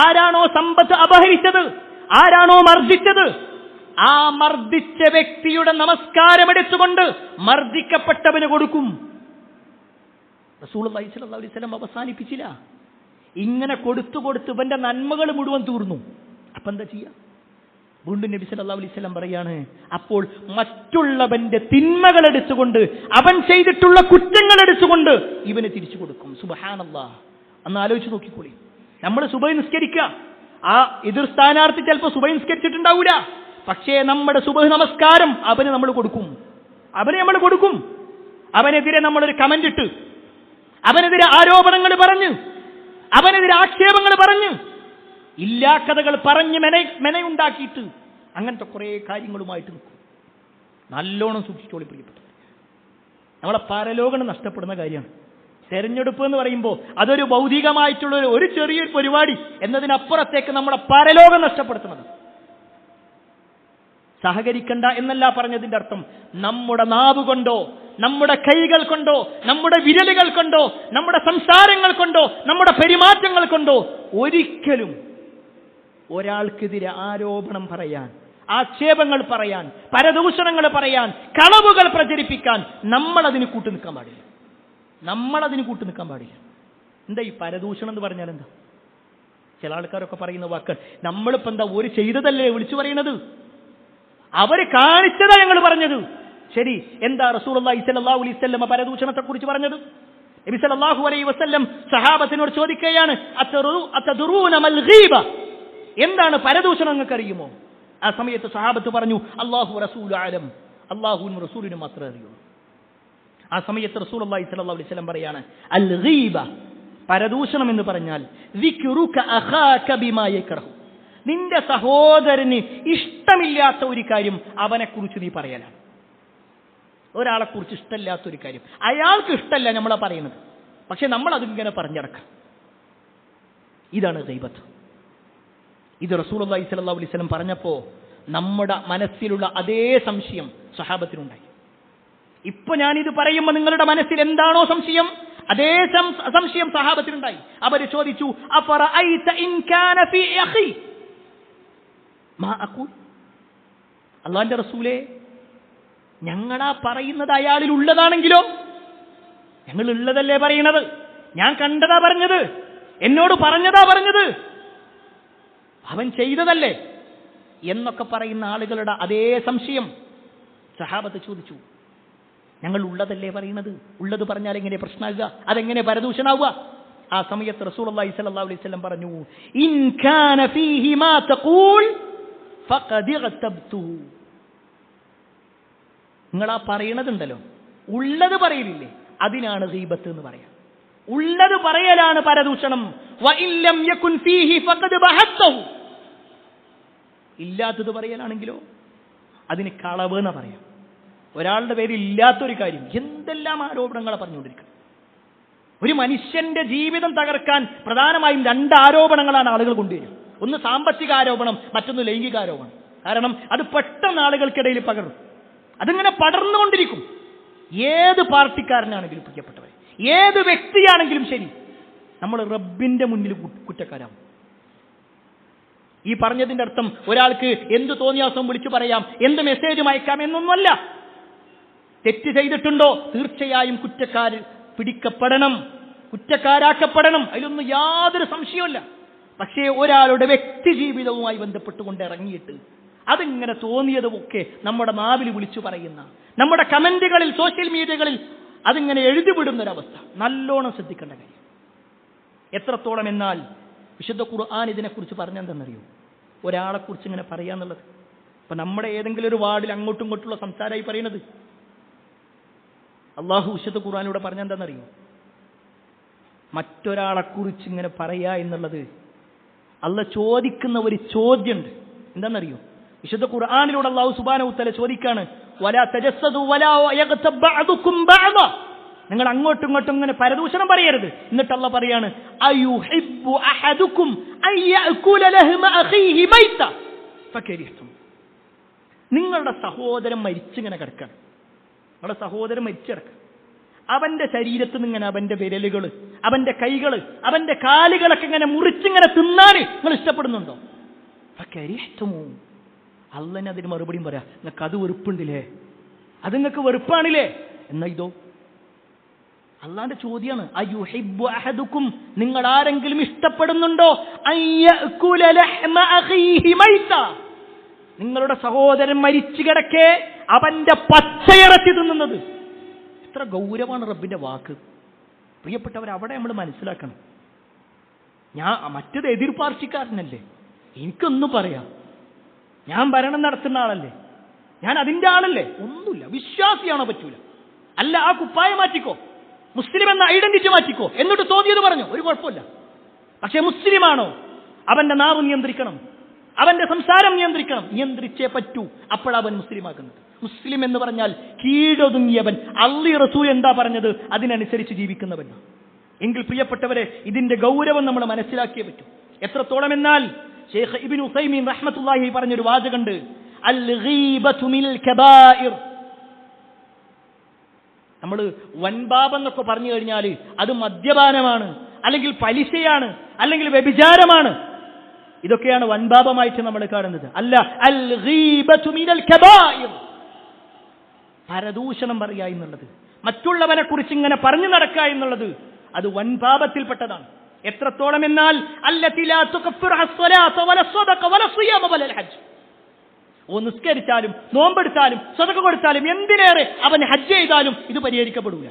Speaker 1: ആരാണോ സമ്പത്ത് അപഹരിച്ചത്, ആരാണോ മർദ്ദിച്ചത്, ആ മർദ്ദിച്ച വ്യക്തിയുടെ നമസ്കാരം എടുത്തുകൊണ്ട് മർദ്ദിക്കപ്പെട്ടവന് കൊടുക്കും. റസൂലുള്ളാഹി സ്വല്ലല്ലാഹു അലൈഹി വസല്ലം അവസാനിപ്പിച്ചില്ല, ഇങ്ങനെ കൊടുത്തു കൊടുത്ത് ഇവന്റെ നന്മകൾ മുഴുവൻ തീർന്നു. അപ്പൊ എന്താ ചെയ്യാ? വീണ്ടും നബി സല്ലല്ലാഹു അലൈഹി വസല്ലം പറയാണ്, അപ്പോൾ മറ്റുള്ളവന്റെ തിന്മകൾ എടുത്തുകൊണ്ട്, അവൻ ചെയ്തിട്ടുള്ള കുറ്റങ്ങൾ എടുത്തുകൊണ്ട് ഇവന് തിരിച്ചു കൊടുക്കും. സുബ്ഹാനല്ലാഹ്. അന്ന് ആലോചിച്ച് നോക്കിക്കോളി. നമ്മൾ സുബഹി നിസ്കരിക്കുക, ആ എതിർ സ്ഥാനാർത്ഥി ചിലപ്പോൾ സുബഹി നിസ്കരിച്ചിട്ടുണ്ടാവൂല, പക്ഷേ നമ്മുടെ സുബഹി നമസ്കാരം അവന് നമ്മൾ കൊടുക്കും. അവനെതിരെ നമ്മളൊരു കമന്റ് ഇട്ട്, അവനെതിരെ ആരോപണങ്ങൾ പറഞ്ഞ്, അവനെതിരെ ആക്ഷേപങ്ങൾ പറഞ്ഞ്, ഇല്ലാ കഥകൾ പറഞ്ഞ് മെനയുണ്ടാക്കിയിട്ട് അങ്ങനത്തെ കുറെ കാര്യങ്ങളുമായിട്ട് നിൽക്കും. നല്ലോണം സൂക്ഷിച്ചോളി പ്രിയപ്പെട്ടവർ. നമ്മളെ പരലോകം നഷ്ടപ്പെടുന്ന കാര്യമാണ്. തെരഞ്ഞെടുപ്പ് എന്ന് പറയുമ്പോൾ അതൊരു ഭൗതികമായിട്ടുള്ള ഒരു ചെറിയൊരു പരിപാടി എന്നതിനപ്പുറത്തേക്ക് നമ്മുടെ പരലോകം നഷ്ടപ്പെടുത്തുന്നത്. സഹകരിക്കണ്ട എന്നല്ല പറഞ്ഞതിന്റെ അർത്ഥം. നമ്മുടെ നാവ് കൊണ്ടോ, നമ്മുടെ കൈകൾ കൊണ്ടോ, നമ്മുടെ വിരലുകൾ കൊണ്ടോ, നമ്മുടെ സംസാരങ്ങൾ കൊണ്ടോ, നമ്മുടെ പെരുമാറ്റങ്ങൾ കൊണ്ടോ ഒരിക്കലും ഒരാൾക്കെതിരെ ആരോപണം പറയാൻ, ആക്ഷേപങ്ങൾ പറയാൻ, പരദൂഷണങ്ങൾ പറയാൻ, കളവുകൾ പ്രചരിപ്പിക്കാൻ നമ്മളതിന് കൂട്ടുനിൽക്കാൻ പാടില്ല. എന്താ ഈ പരദൂഷണം എന്ന് പറഞ്ഞാൽ എന്താ? ചില ആൾക്കാരൊക്കെ പറയുന്ന വാക്കുകൾ, നമ്മളിപ്പോ എന്താ ഒരു ചെയ്തതല്ലേ വിളിച്ചു പറയുന്നത്, അവര് കാണിച്ചതാ ഞങ്ങൾ പറഞ്ഞത്. ശരി, എന്താ റസൂലുള്ളാഹി സ്വല്ലല്ലാഹു അലൈഹി വസല്ലം പരദൂഷണത്തെ കുറിച്ച് പറഞ്ഞത്? നബി സല്ലല്ലാഹു അലൈഹി വസല്ലം സഹാബത്തിനോട് ചോദിക്കുകയാണ്, അതദറൂന മൽ ഗീബ, എന്താണ് പരദൂഷണം നിങ്ങൾക്ക് അറിയുമോ? ആ സമയത്ത് സഹാബത്ത് പറഞ്ഞു, അല്ലാഹു റസൂലു അലം, അല്ലാഹുവും റസൂലിനും മാത്രമേ അറിയുള്ളൂ. ആ സമയത്ത് റസൂലുള്ളാഹി സ്വല്ലല്ലാഹു അലൈഹി വസല്ലം പറയാണ്, അൽ ഗീബ, പരദൂഷണം എന്ന് പറഞ്ഞാൽ ദിക്റുക അഖാക ബിമാ യക്റഹു, നിന്റെ സഹോദരന് ഇഷ്ടമില്ലാത്ത ഒരു കാര്യം അവനെക്കുറിച്ച് നീ പറയലാണ്. ഒരാളെ കുറിച്ച് ഇഷ്ടമില്ലാത്തൊരു കാര്യം അയാൾക്ക് ഇഷ്ടമല്ല നമ്മളാ പറയുന്നത്, പക്ഷെ നമ്മൾ അതിങ്ങനെ പറഞ്ഞിടക്കാം. ഇതാണ് ഗീബത്ത്. ഇത് റസൂലുള്ളാഹി സ്വല്ലല്ലാഹു അലൈഹി വസല്ലം പറഞ്ഞപ്പോ നമ്മുടെ മനസ്സിലുള്ള അതേ സംശയം സഹാബത്തിനുണ്ടായി. ഇപ്പൊ ഞാനിത് പറയുമ്പോൾ നിങ്ങളുടെ മനസ്സിൽ എന്താണോ സംശയം, അതേ സംശയം സഹാബത്തിനുണ്ടായി. അവര് ചോദിച്ചു, അഫറഅയ്ത ഇൻ കാന ഫീ അഖി മാ അഖൂൽ, അല്ലാഹുവിന്റെ റസൂലേ, ഞങ്ങളാ പറയുന്നത് അയാളിൽ ഉള്ളതാണെങ്കിലോ? ഞങ്ങൾ ഉള്ളതല്ലേ പറയുന്നത്, ഞാൻ കണ്ടതാ പറഞ്ഞത്, എന്നോട് പറഞ്ഞതാ പറഞ്ഞത്, അവൻ ചെയ്തതല്ലേ എന്നൊക്കെ പറയുന്ന ആളുകളുടെ അതേ സംശയം സഹാബത്ത് ചോദിച്ചു. ഞങ്ങൾ ഉള്ളതല്ലേ പറയുന്നത്, ഉള്ളത് പറഞ്ഞാൽ എങ്ങനെ പ്രശ്നമാകുക, അതെങ്ങനെ പരദൂഷണാവുക? ആ സമയത്ത് റസൂലുള്ളാഹി സ്വല്ലല്ലാഹു അലൈഹി വസല്ലം പറഞ്ഞു, ഇൻ കാന ഫീഹി മാ തഖൂൽ ഫഖദ് ഇഗ്തബ്തു, നിങ്ങളാ പറയണതുണ്ടല്ലോ, ഉള്ളത് പറയലില്ലേ, അതിനാണ് ഗീബത്ത് എന്ന് പറയാം. ഉള്ളത് പറയലാണ് പരദൂഷണം. വഇൻ ലം യകുൻ ഫീഹി ഫഖദ് ബഹത്തഹു, ഇല്ലാത്തത് പറയലാണെങ്കിലോ അതിന് കളവ് എന്ന് പറയാം. ഒരാളുടെ പേരിൽ ഇല്ലാത്തൊരു കാര്യം എന്തെല്ലാം ആരോപണങ്ങളെ പറഞ്ഞുകൊണ്ടിരിക്കുന്നത്. ഒരു മനുഷ്യന്റെ ജീവിതം തകർക്കാൻ പ്രധാനമായും 2 ആരോപണങ്ങളാണ് ആളുകൾ കൊണ്ടുവരിക. ഒന്ന് സാമ്പത്തിക ആരോപണം, മറ്റൊന്ന് ലൈംഗിക ആരോപണം. കാരണം അത് പെട്ടെന്ന് ആളുകൾക്കിടയിൽ പകരും, അതിങ്ങനെ പടർന്നുകൊണ്ടിരിക്കും. ഏത് പാർട്ടിക്കാരനാണെങ്കിലും പ്രിയപ്പെട്ടവരെ, ഏത് വ്യക്തിയാണെങ്കിലും ശരി, നമ്മൾ റബ്ബിന്റെ മുന്നിൽ കുറ്റക്കാരാവും. ഈ പറഞ്ഞതിന്റെ അർത്ഥം ഒരാൾക്ക് എന്ത് തോന്നിയാസവും വിളിച്ചു പറയാം, എന്ത് മെസ്സേജും അയക്കാം എന്നൊന്നുമല്ല. തെറ്റ് ചെയ്തിട്ടുണ്ടോ തീർച്ചയായും കുറ്റക്കാർ പിടിക്കപ്പെടണം, കുറ്റക്കാരാക്കപ്പെടണം, അതിലൊന്നും യാതൊരു സംശയവുമില്ല. പക്ഷേ ഒരാളുടെ വ്യക്തി ജീവിതവുമായി ബന്ധപ്പെട്ടുകൊണ്ട് ഇറങ്ങിയിട്ട് അതിങ്ങനെ തോന്നിയതുമൊക്കെ നമ്മുടെ നാവിൽ വിളിച്ചു പറയുന്ന, നമ്മുടെ കമന്റുകളിൽ സോഷ്യൽ മീഡിയകളിൽ അതിങ്ങനെ എഴുതിവിടുന്നൊരവസ്ഥ നല്ലോണം ശ്രദ്ധിക്കേണ്ട കാര്യം. എത്രത്തോളം എന്നാൽ വിശുദ്ധ ഖുർആൻ ഇതിനെക്കുറിച്ച് പറഞ്ഞെന്തെന്നറിയോ? ഒരാളെക്കുറിച്ച് ഇങ്ങനെ പറയാന്നുള്ളത്. ഇപ്പൊ നമ്മുടെ ഏതെങ്കിലും ഒരു വാർഡിൽ അങ്ങോട്ടും ഇങ്ങോട്ടുള്ള സംസാരമായി പറയുന്നത് അള്ളാഹു വിശുദ്ധ ഖുർആനിലൂടെ പറഞ്ഞെന്താണെന്നറിയോ? മറ്റൊരാളെക്കുറിച്ച് ഇങ്ങനെ പറയാ എന്നുള്ളത് അള്ളാഹ് ചോദിക്കുന്ന ഒരു ചോദ്യമുണ്ട്. എന്താണെന്നറിയോ? വിശുദ്ധ ഖുർആനിലൂടെ അള്ളാഹു സുബ്ഹാനഹു വ തആല ചോദിക്കാണ്, വലാ തജസ്സദു വലാ യഗ്തബ് ബഅദുകും ബഅദ, നിങ്ങൾ അങ്ങോട്ടും ഇങ്ങോട്ടും ഇങ്ങനെ പരദൂഷണം പറയരുത്. എന്നിട്ട് അള്ളാഹ് പറയാണ്, അയുഹിബ്ബു അഹദുകും അൻ യഅകുല ലഹ്മ അഖീഹി മൈത ഫകരിഹ്തും, നിങ്ങളുടെ സഹോദരൻ മരിച്ചിങ്ങനെ കിടക്കാണ്, നിങ്ങളുടെ സഹോദരൻ മരിച്ചു കിടക്കുക, അവന്റെ ശരീരത്തിൽ നിന്ന് ഇങ്ങനെ അവന്റെ വിരലുകൾ, അവന്റെ കൈകൾ, അവന്റെ കാലുകളൊക്കെ ഇങ്ങനെ മുറിച്ചിങ്ങനെ തിന്നാൻ നിങ്ങൾ ഇഷ്ടപ്പെടുന്നുണ്ടോ? ഫകരിഹ്തുമു, അള്ളാഹ് അതിന് മറുപടിയും പറയാ, നിങ്ങൾക്ക് അത് വെറുപ്പുണ്ടില്ലേ, അത് നിങ്ങൾക്ക് വെറുപ്പാണില്ലേ? എന്നാ ഇതോ അള്ളാന്റെ ചോദ്യമാണ്, അയുഹിബ്ബു അഹദുക്കും, നിങ്ങൾ ആരെങ്കിലും ഇഷ്ടപ്പെടുന്നുണ്ടോ അയ്യഅകുല ലഹ്മ അഖീഹി മൈത, നിങ്ങളുടെ സഹോദരൻ മരിച്ചു കിടക്കെ അവന്റെ പച്ചയിറച്ചി തിന്നുന്നത്? എത്ര ഗൗരവമാണ് റബ്ബിന്റെ വാക്ക്. പ്രിയപ്പെട്ടവർ, അവിടെ നമ്മൾ മനസ്സിലാക്കണം. ഞാൻ മറ്റത് എതിർ പാർട്ടിക്കാരനല്ലേ, എനിക്കൊന്നും പറയാം, ഞാൻ ഭരണം നടത്തുന്ന ആളല്ലേ, ഞാൻ അതിന്റെ ആളല്ലേ, ഒന്നുമില്ല. വിശ്വാസിയാണോ പറ്റൂല, അല്ല ആ കുപ്പായ മാറ്റിക്കോ, മുസ്ലിം എന്ന ഐഡന്റിറ്റി മാറ്റിക്കോ, എന്നിട്ട് തോന്നിയത് പറഞ്ഞു, ഒരു കുഴപ്പമില്ല. പക്ഷെ മുസ്ലിമാണോ, അവന്റെ നാവ് നിയന്ത്രിക്കണം, അവന്റെ സംസാരം നിയന്ത്രിക്കണം, നിയന്ത്രിച്ചേ പറ്റൂ. അപ്പോഴവൻ മുസ്ലിമാക്കുന്നത്. മുസ്ലിം എന്ന് പറഞ്ഞാൽ കീഴൊതുങ്ങിയവൻ, അല്ലാഹു റസൂൽ എന്താ പറഞ്ഞത് അതിനനുസരിച്ച് ജീവിക്കുന്നവൻ. എങ്കിൽ പ്രിയപ്പെട്ടവരെ, ഇതിന്റെ ഗൗരവം നമ്മൾ മനസ്സിലാക്കിയേ പറ്റൂ. എത്രത്തോളം എന്നാൽ ശൈഖ് ഇബ്നു ഉസൈമീൻ റഹ്മത്തുള്ളാഹി പറഞ്ഞൊരു വാചകമുണ്ട്, അൽ ഗീബതു മിനൽ കബായിർ. നമ്മൾ വൻപാപം എന്നൊക്കെ പറഞ്ഞു കഴിഞ്ഞാൽ അത് മദ്യപാനമാണ്, അല്ലെങ്കിൽ പലിശയാണ്, അല്ലെങ്കിൽ വ്യഭിചാരമാണ്. ഇതൊക്കെയാണ് വൻപാപമായിട്ട് നമ്മൾ കാണുന്നത്. അല്ല, അൽ ഗീബതു മിനൽ കബായിർ, പരദൂഷണം പറയുക എന്നുള്ളത്, മറ്റുള്ളവനെ കുറിച്ച് ഇങ്ങനെ പറഞ്ഞു നടക്കുക എന്നുള്ളത്, അത് വൻപാപത്തിൽപ്പെട്ടതാണ്. എത്രത്തോളം എന്നാൽ അല്ലതി ലാ തുകഫിറുഹ സ്വലാത്ത വല സ്വദഖ വല സിയാമ വല ഹജ്ജ്, നിസ്കരിച്ചാലും നോമ്പെടുത്താലും സദഖ കൊടുത്താലും എന്തിനേറെ അവൻ ഹജ്ജ് ചെയ്താലും ഇത് പരിഹരിക്കപ്പെടില്ല.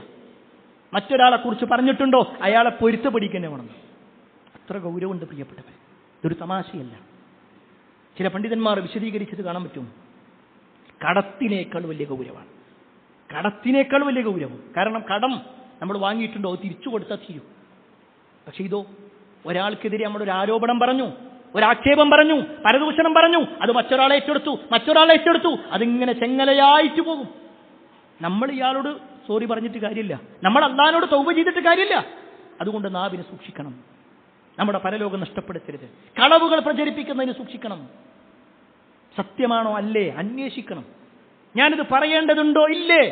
Speaker 1: മറ്റൊരാളെ കുറിച്ച് പറഞ്ഞിട്ടുണ്ടോ അയാളെ പൊരുത്തപ്പെടിക്കന്നെ വേണം. അത്ര ഗൗരവമുണ്ട് പ്രിയപ്പെട്ടവർ. ഇതൊരു തമാശയല്ല. ചില പണ്ഡിതന്മാർ വിശദീകരിച്ചത് കാണാൻ പറ്റും. കടത്തിനേക്കാൾ വലിയ ഗൗരവമാണ്. കടത്തിനേക്കാൾ വലിയ ഗൗരവം. കാരണം കടം നമ്മൾ വാങ്ങിയിട്ടുണ്ടോ തിരിച്ചു കൊടുത്താൽ തീരും. പക്ഷെ ഇതോ, ഒരാൾക്കെതിരെ നമ്മളൊരു ആരോപണം പറഞ്ഞു, ഒരാക്ഷേപം പറഞ്ഞു, പരദൂഷണം പറഞ്ഞു, അത് മറ്റൊരാളെ ഏറ്റെടുത്തു, അതിങ്ങനെ ചെങ്ങലയായിട്ട് പോകും. നമ്മൾ ഇയാളോട് സോറി പറഞ്ഞിട്ട് കാര്യമില്ല, നമ്മൾ അല്ലാഹുവിനോട് തൗബ ചെയ്തിട്ട് കാര്യമില്ല. അതുകൊണ്ട് നാവിനെ സൂക്ഷിക്കണം, നമ്മുടെ പരലോകം നഷ്ടപ്പെടുത്തരുത്. കളവുകൾ പ്രചരിപ്പിക്കുന്നതിന് സൂക്ഷിക്കണം. സത്യമാണോ അല്ലേ അന്വേഷിക്കണം. ഞാനിത് പറയേണ്ടതുണ്ടോ ഇല്ലേ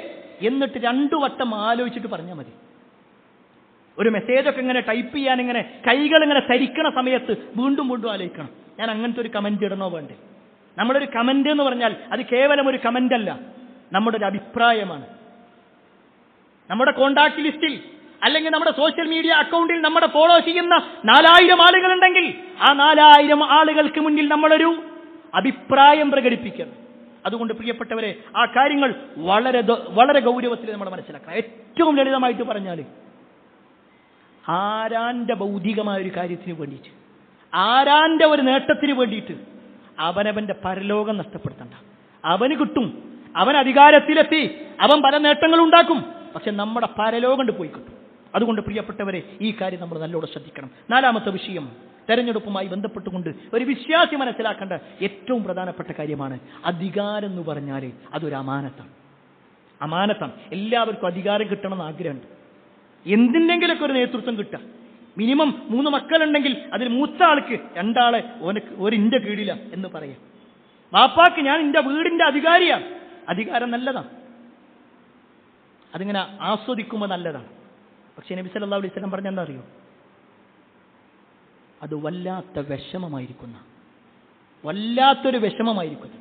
Speaker 1: എന്നിട്ട് 2 വട്ടം ആലോചിച്ചിട്ട് പറഞ്ഞാൽ മതി. ഒരു മെസ്സേജൊക്കെ ഇങ്ങനെ ടൈപ്പ് ചെയ്യാൻ ഇങ്ങനെ കൈകൾ ഇങ്ങനെ തരിക്കണ സമയത്ത് വീണ്ടും ആലോചിക്കണം, ഞാൻ അങ്ങനത്തെ ഒരു കമന്റ് ഇടണോ വേണ്ടേ. നമ്മളൊരു കമന്റ് എന്ന് പറഞ്ഞാൽ അത് കേവലം ഒരു കമന്റ് അല്ല, നമ്മുടെ ഒരു അഭിപ്രായമാണ്. നമ്മുടെ കോണ്ടാക്ട് ലിസ്റ്റിൽ അല്ലെങ്കിൽ നമ്മുടെ സോഷ്യൽ മീഡിയ അക്കൗണ്ടിൽ നമ്മുടെ ഫോളോ ചെയ്യുന്ന 4000 ആളുകളുണ്ടെങ്കിൽ ആ 4000 ആളുകൾക്ക് മുന്നിൽ നമ്മളൊരു അഭിപ്രായം പ്രകടിപ്പിക്കണം. അതുകൊണ്ട് പ്രിയപ്പെട്ടവരെ, ആ കാര്യങ്ങൾ വളരെ വളരെ ഗൗരവത്തിൽ നമ്മൾ മനസ്സിലാക്കണം. ഏറ്റവും ലളിതമായിട്ട് പറഞ്ഞാൽ, ആരാന്റെ ഭൗതികമായ ഒരു കാര്യത്തിന് വേണ്ടിയിട്ട്, ആരാന്റെ ഒരു നേട്ടത്തിന് വേണ്ടിയിട്ട് അവനവന്റെ പരലോകം നഷ്ടപ്പെടുത്തണ്ട. അവന് കിട്ടും, അവൻ അധികാരത്തിലെത്തി, അവൻ പല നേട്ടങ്ങളും ഉണ്ടാക്കും, പക്ഷെ നമ്മുടെ പരലോകം പോയി കിട്ടും. അതുകൊണ്ട് പ്രിയപ്പെട്ടവരെ, ഈ കാര്യം നമ്മൾ നല്ലോണം ശ്രദ്ധിക്കണം. 4ാമത്തെ വിഷയം, തെരഞ്ഞെടുപ്പുമായി ബന്ധപ്പെട്ടുകൊണ്ട് ഒരു വിശ്വാസി മനസ്സിലാക്കേണ്ട ഏറ്റവും പ്രധാനപ്പെട്ട കാര്യമാണ് അധികാരം എന്ന് പറഞ്ഞാൽ അതൊരു അമാനത്താണ്. എല്ലാവർക്കും അധികാരം കിട്ടണമെന്ന് ആഗ്രഹമുണ്ട്. എന്തിൻ്റെങ്കിലൊക്കെ ഒരു നേതൃത്വം കിട്ടുക. മിനിമം 3 മക്കളുണ്ടെങ്കിൽ അതിൽ മൂത്ത ആൾക്ക് 2 ആളെ ഒരു ഇന്റെ കീഴില എന്ന് പറയാം. വാപ്പാക്ക് ഞാൻ എൻ്റെ വീടിന്റെ അധികാരിയാണ്. അധികാരം നല്ലതാണ്, അതിങ്ങനെ ആസ്വദിക്കുമ്പോൾ നല്ലതാണ്. പക്ഷെ നബി സല്ലല്ലാഹു അലൈഹി വസല്ലം പറഞ്ഞ എന്താ അറിയോ, അത് വല്ലാത്തൊരു വിഷമമായിരിക്കുന്നു.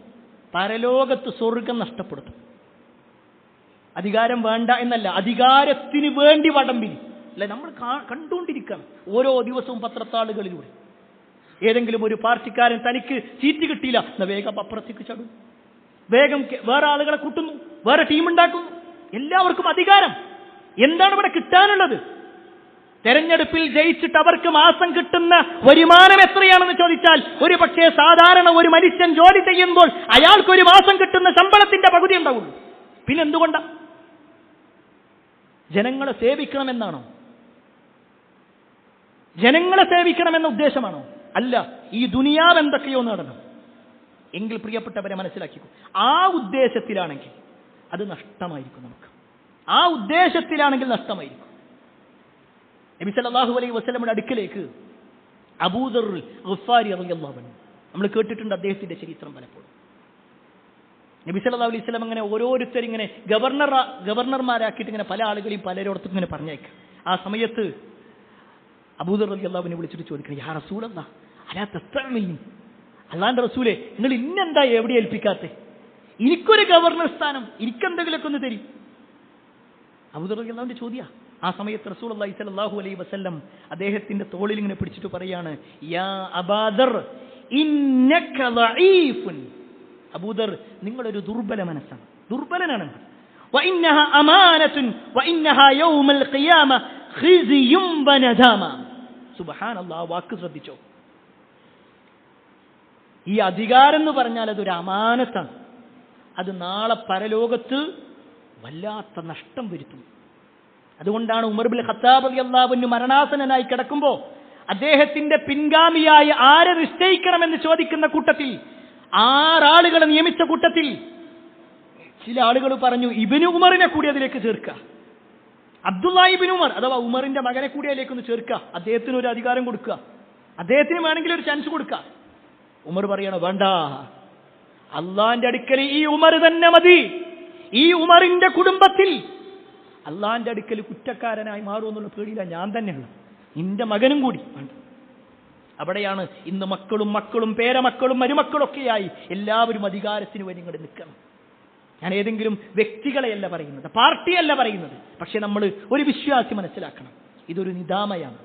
Speaker 1: പരലോകത്ത് സ്വർഗം നഷ്ടപ്പെടുത്തും. അധികാരം വേണ്ട എന്നല്ല, അധികാരത്തിന് വേണ്ടി വടംപിരി അല്ലെ നമ്മൾ കണ്ടുകൊണ്ടിരിക്കുകയാണ് ഓരോ ദിവസവും പത്രത്താളുകളിലൂടെ. ഏതെങ്കിലും ഒരു പാർട്ടിക്കാരൻ തനിക്ക് സീറ്റ് കിട്ടിയില്ല എന്നാ വേഗം അപ്പുറത്തേക്ക് ചടും, വേഗം വേറെ ആളുകളെ കൂട്ടുന്നു, വേറെ ടീമുണ്ടാക്കുന്നു. എല്ലാവർക്കും അധികാരം. എന്താണ് ഇവിടെ കിട്ടാനുള്ളത്? തെരഞ്ഞെടുപ്പിൽ ജയിച്ചിട്ട് അവർക്ക് മാസം കിട്ടുന്ന വരുമാനം എത്രയാണെന്ന് ചോദിച്ചാൽ ഒരു പക്ഷേ സാധാരണ ഒരു മനുഷ്യൻ ജോലി ചെയ്യുമ്പോൾ അയാൾക്ക് ഒരു മാസം കിട്ടുന്ന ശമ്പളത്തിന്റെ പകുതി ഉണ്ടാവുള്ളൂ. പിന്നെന്തുകൊണ്ടാ? ജനങ്ങളെ സേവിക്കണമെന്നാണോ? ജനങ്ങളെ സേവിക്കണമെന്ന ഉദ്ദേശമാണോ? അല്ല, ഈ ദുനിയാവ് എന്തൊക്കെയോ നടന്നു എങ്കിൽ പ്രിയപ്പെട്ടവരെ മനസ്സിലാക്കിക്കോ, ആ ഉദ്ദേശത്തിലാണെങ്കിൽ അത് നഷ്ടമായിരിക്കും. നമുക്ക് ആ ഉദ്ദേശത്തിലാണെങ്കിൽ നഷ്ടമായിരിക്കും. നബി സല്ലല്ലാഹു അലൈഹി വസല്ലമയുടെ അടുക്കലേക്ക് അബൂദർ ഗഫാരി റളിയല്ലാഹു അൻഹു, നമ്മൾ കേട്ടിട്ടുണ്ട് അദ്ദേഹത്തിന്റെ ചരിത്രം പലപ്പോഴും. നബി സല്ലല്ലാഹു അലൈഹി വസല്ലം ഇങ്ങനെ ഓരോരുത്തരും ഇങ്ങനെ ഗവർണർമാരാക്കിയിട്ട് ഇങ്ങനെ പല ആളുകളെയും പലരോടത്തും ഇങ്ങനെ പറഞ്ഞേക്കും. ആ സമയത്ത് അബൂദർ റളിയല്ലാഹു അൻഹു വിളിച്ചിട്ട് ചോദിക്കണം, യാ റസൂലല്ലാഹ് അലാ തസ്തഅമിൽനി, അല്ലാഹുവിന്റെ റസൂലേ നിങ്ങൾ ഇന്നെന്താ എവിടെ ഏൽപ്പിക്കാത്തെ? എനിക്കൊരു ഗവർണർ സ്ഥാനം, എനിക്കെന്തെങ്കിലുമൊക്കെ ഒന്ന് തരും. അബൂദർ റളിയല്ലാഹു അൻഹു ചോദ്യ. ആ സമയത്ത് റസൂലുള്ളാഹി സ്വല്ലല്ലാഹു അലൈഹി വസല്ലം അദ്ദേഹത്തിന്റെ തോളിൽ ഇങ്ങനെ പിടിച്ചിട്ട് പറയാണ്, യാ അബൂദർ ഇന്നക ദഈഫുൻ, അബൂദർ നിങ്ങളൊരു ദുർബല മനസ്സാണ്, ദുർബലനാണ്. വഇന്നഹ അമാനത്തുൻ വഇന്നഹ യൗമൽ ഖിയാമ ഖിസിയും വനദാമ. സുബ്ഹാനല്ലാഹ്, വാക്ക് ശ്രദ്ധിച്ചോ. ഈ അധികാരം എന്ന് പറഞ്ഞാൽ അതൊരു അമാനത്താണ്. അത് നാളെ പരലോകത്ത് വല്ലാത്ത നഷ്ടം വരുത്തും. അതുകൊണ്ടാണ് ഉമർ ഇബ്നുൽ ഖത്താബ് റളിയല്ലാഹു അൻഹു മരണാസന്നനായി കിടക്കുമ്പോൾ അദ്ദേഹത്തിന്റെ പിൻഗാമിയായി ആരെ നിശ്ചയിക്കണമെന്ന് ചോദിക്കുന്ന കൂട്ടത്തിൽ 6 ആളുകളെ നിയമിച്ച കൂട്ടത്തിൽ ചില ആളുകൾ പറഞ്ഞു ഇബ്നു ഉമറിനെ കൂടി അതിലേക്ക് ചേർക്കുക, അബ്ദുല്ലാഹി ഇബ്നു ഉമർ അഥവാ ഉമറിന്റെ മകനെ കൂടി അതിലേക്കൊന്ന് ചേർക്കുക, അദ്ദേഹത്തിന് ഒരു അധികാരം കൊടുക്കുക, അദ്ദേഹത്തിന് വേണമെങ്കിൽ ഒരു ചാൻസ് കൊടുക്കുക. ഉമർ പറയണോ, വേണ്ട, അള്ളാന്റെ അടുക്കൽ ഈ ഉമർ തന്നെ മതി. ഈ ഉമറിന്റെ കുടുംബത്തിൽ അള്ളാന്റെ അടുക്കൽ കുറ്റക്കാരനായി മാറുമെന്നുള്ള പേടിയില്ല ഞാൻ തന്നെയുള്ള, നിന്റെ മകനും കൂടി വേണ്ട. അവിടെയാണ് ഇന്ന് മക്കളും പേരമക്കളും മരുമക്കളൊക്കെയായി എല്ലാവരും അധികാരത്തിന് വേണ്ടി ഇങ്ങോട്ട് നിൽക്കണം. ഞാൻ ഏതെങ്കിലും വ്യക്തികളെയല്ല പറയുന്നത്, പാർട്ടിയല്ല പറയുന്നത്. പക്ഷെ നമ്മൾ ഒരു വിശ്വാസി മനസ്സിലാക്കണം, ഇതൊരു നിദാമയാണ്,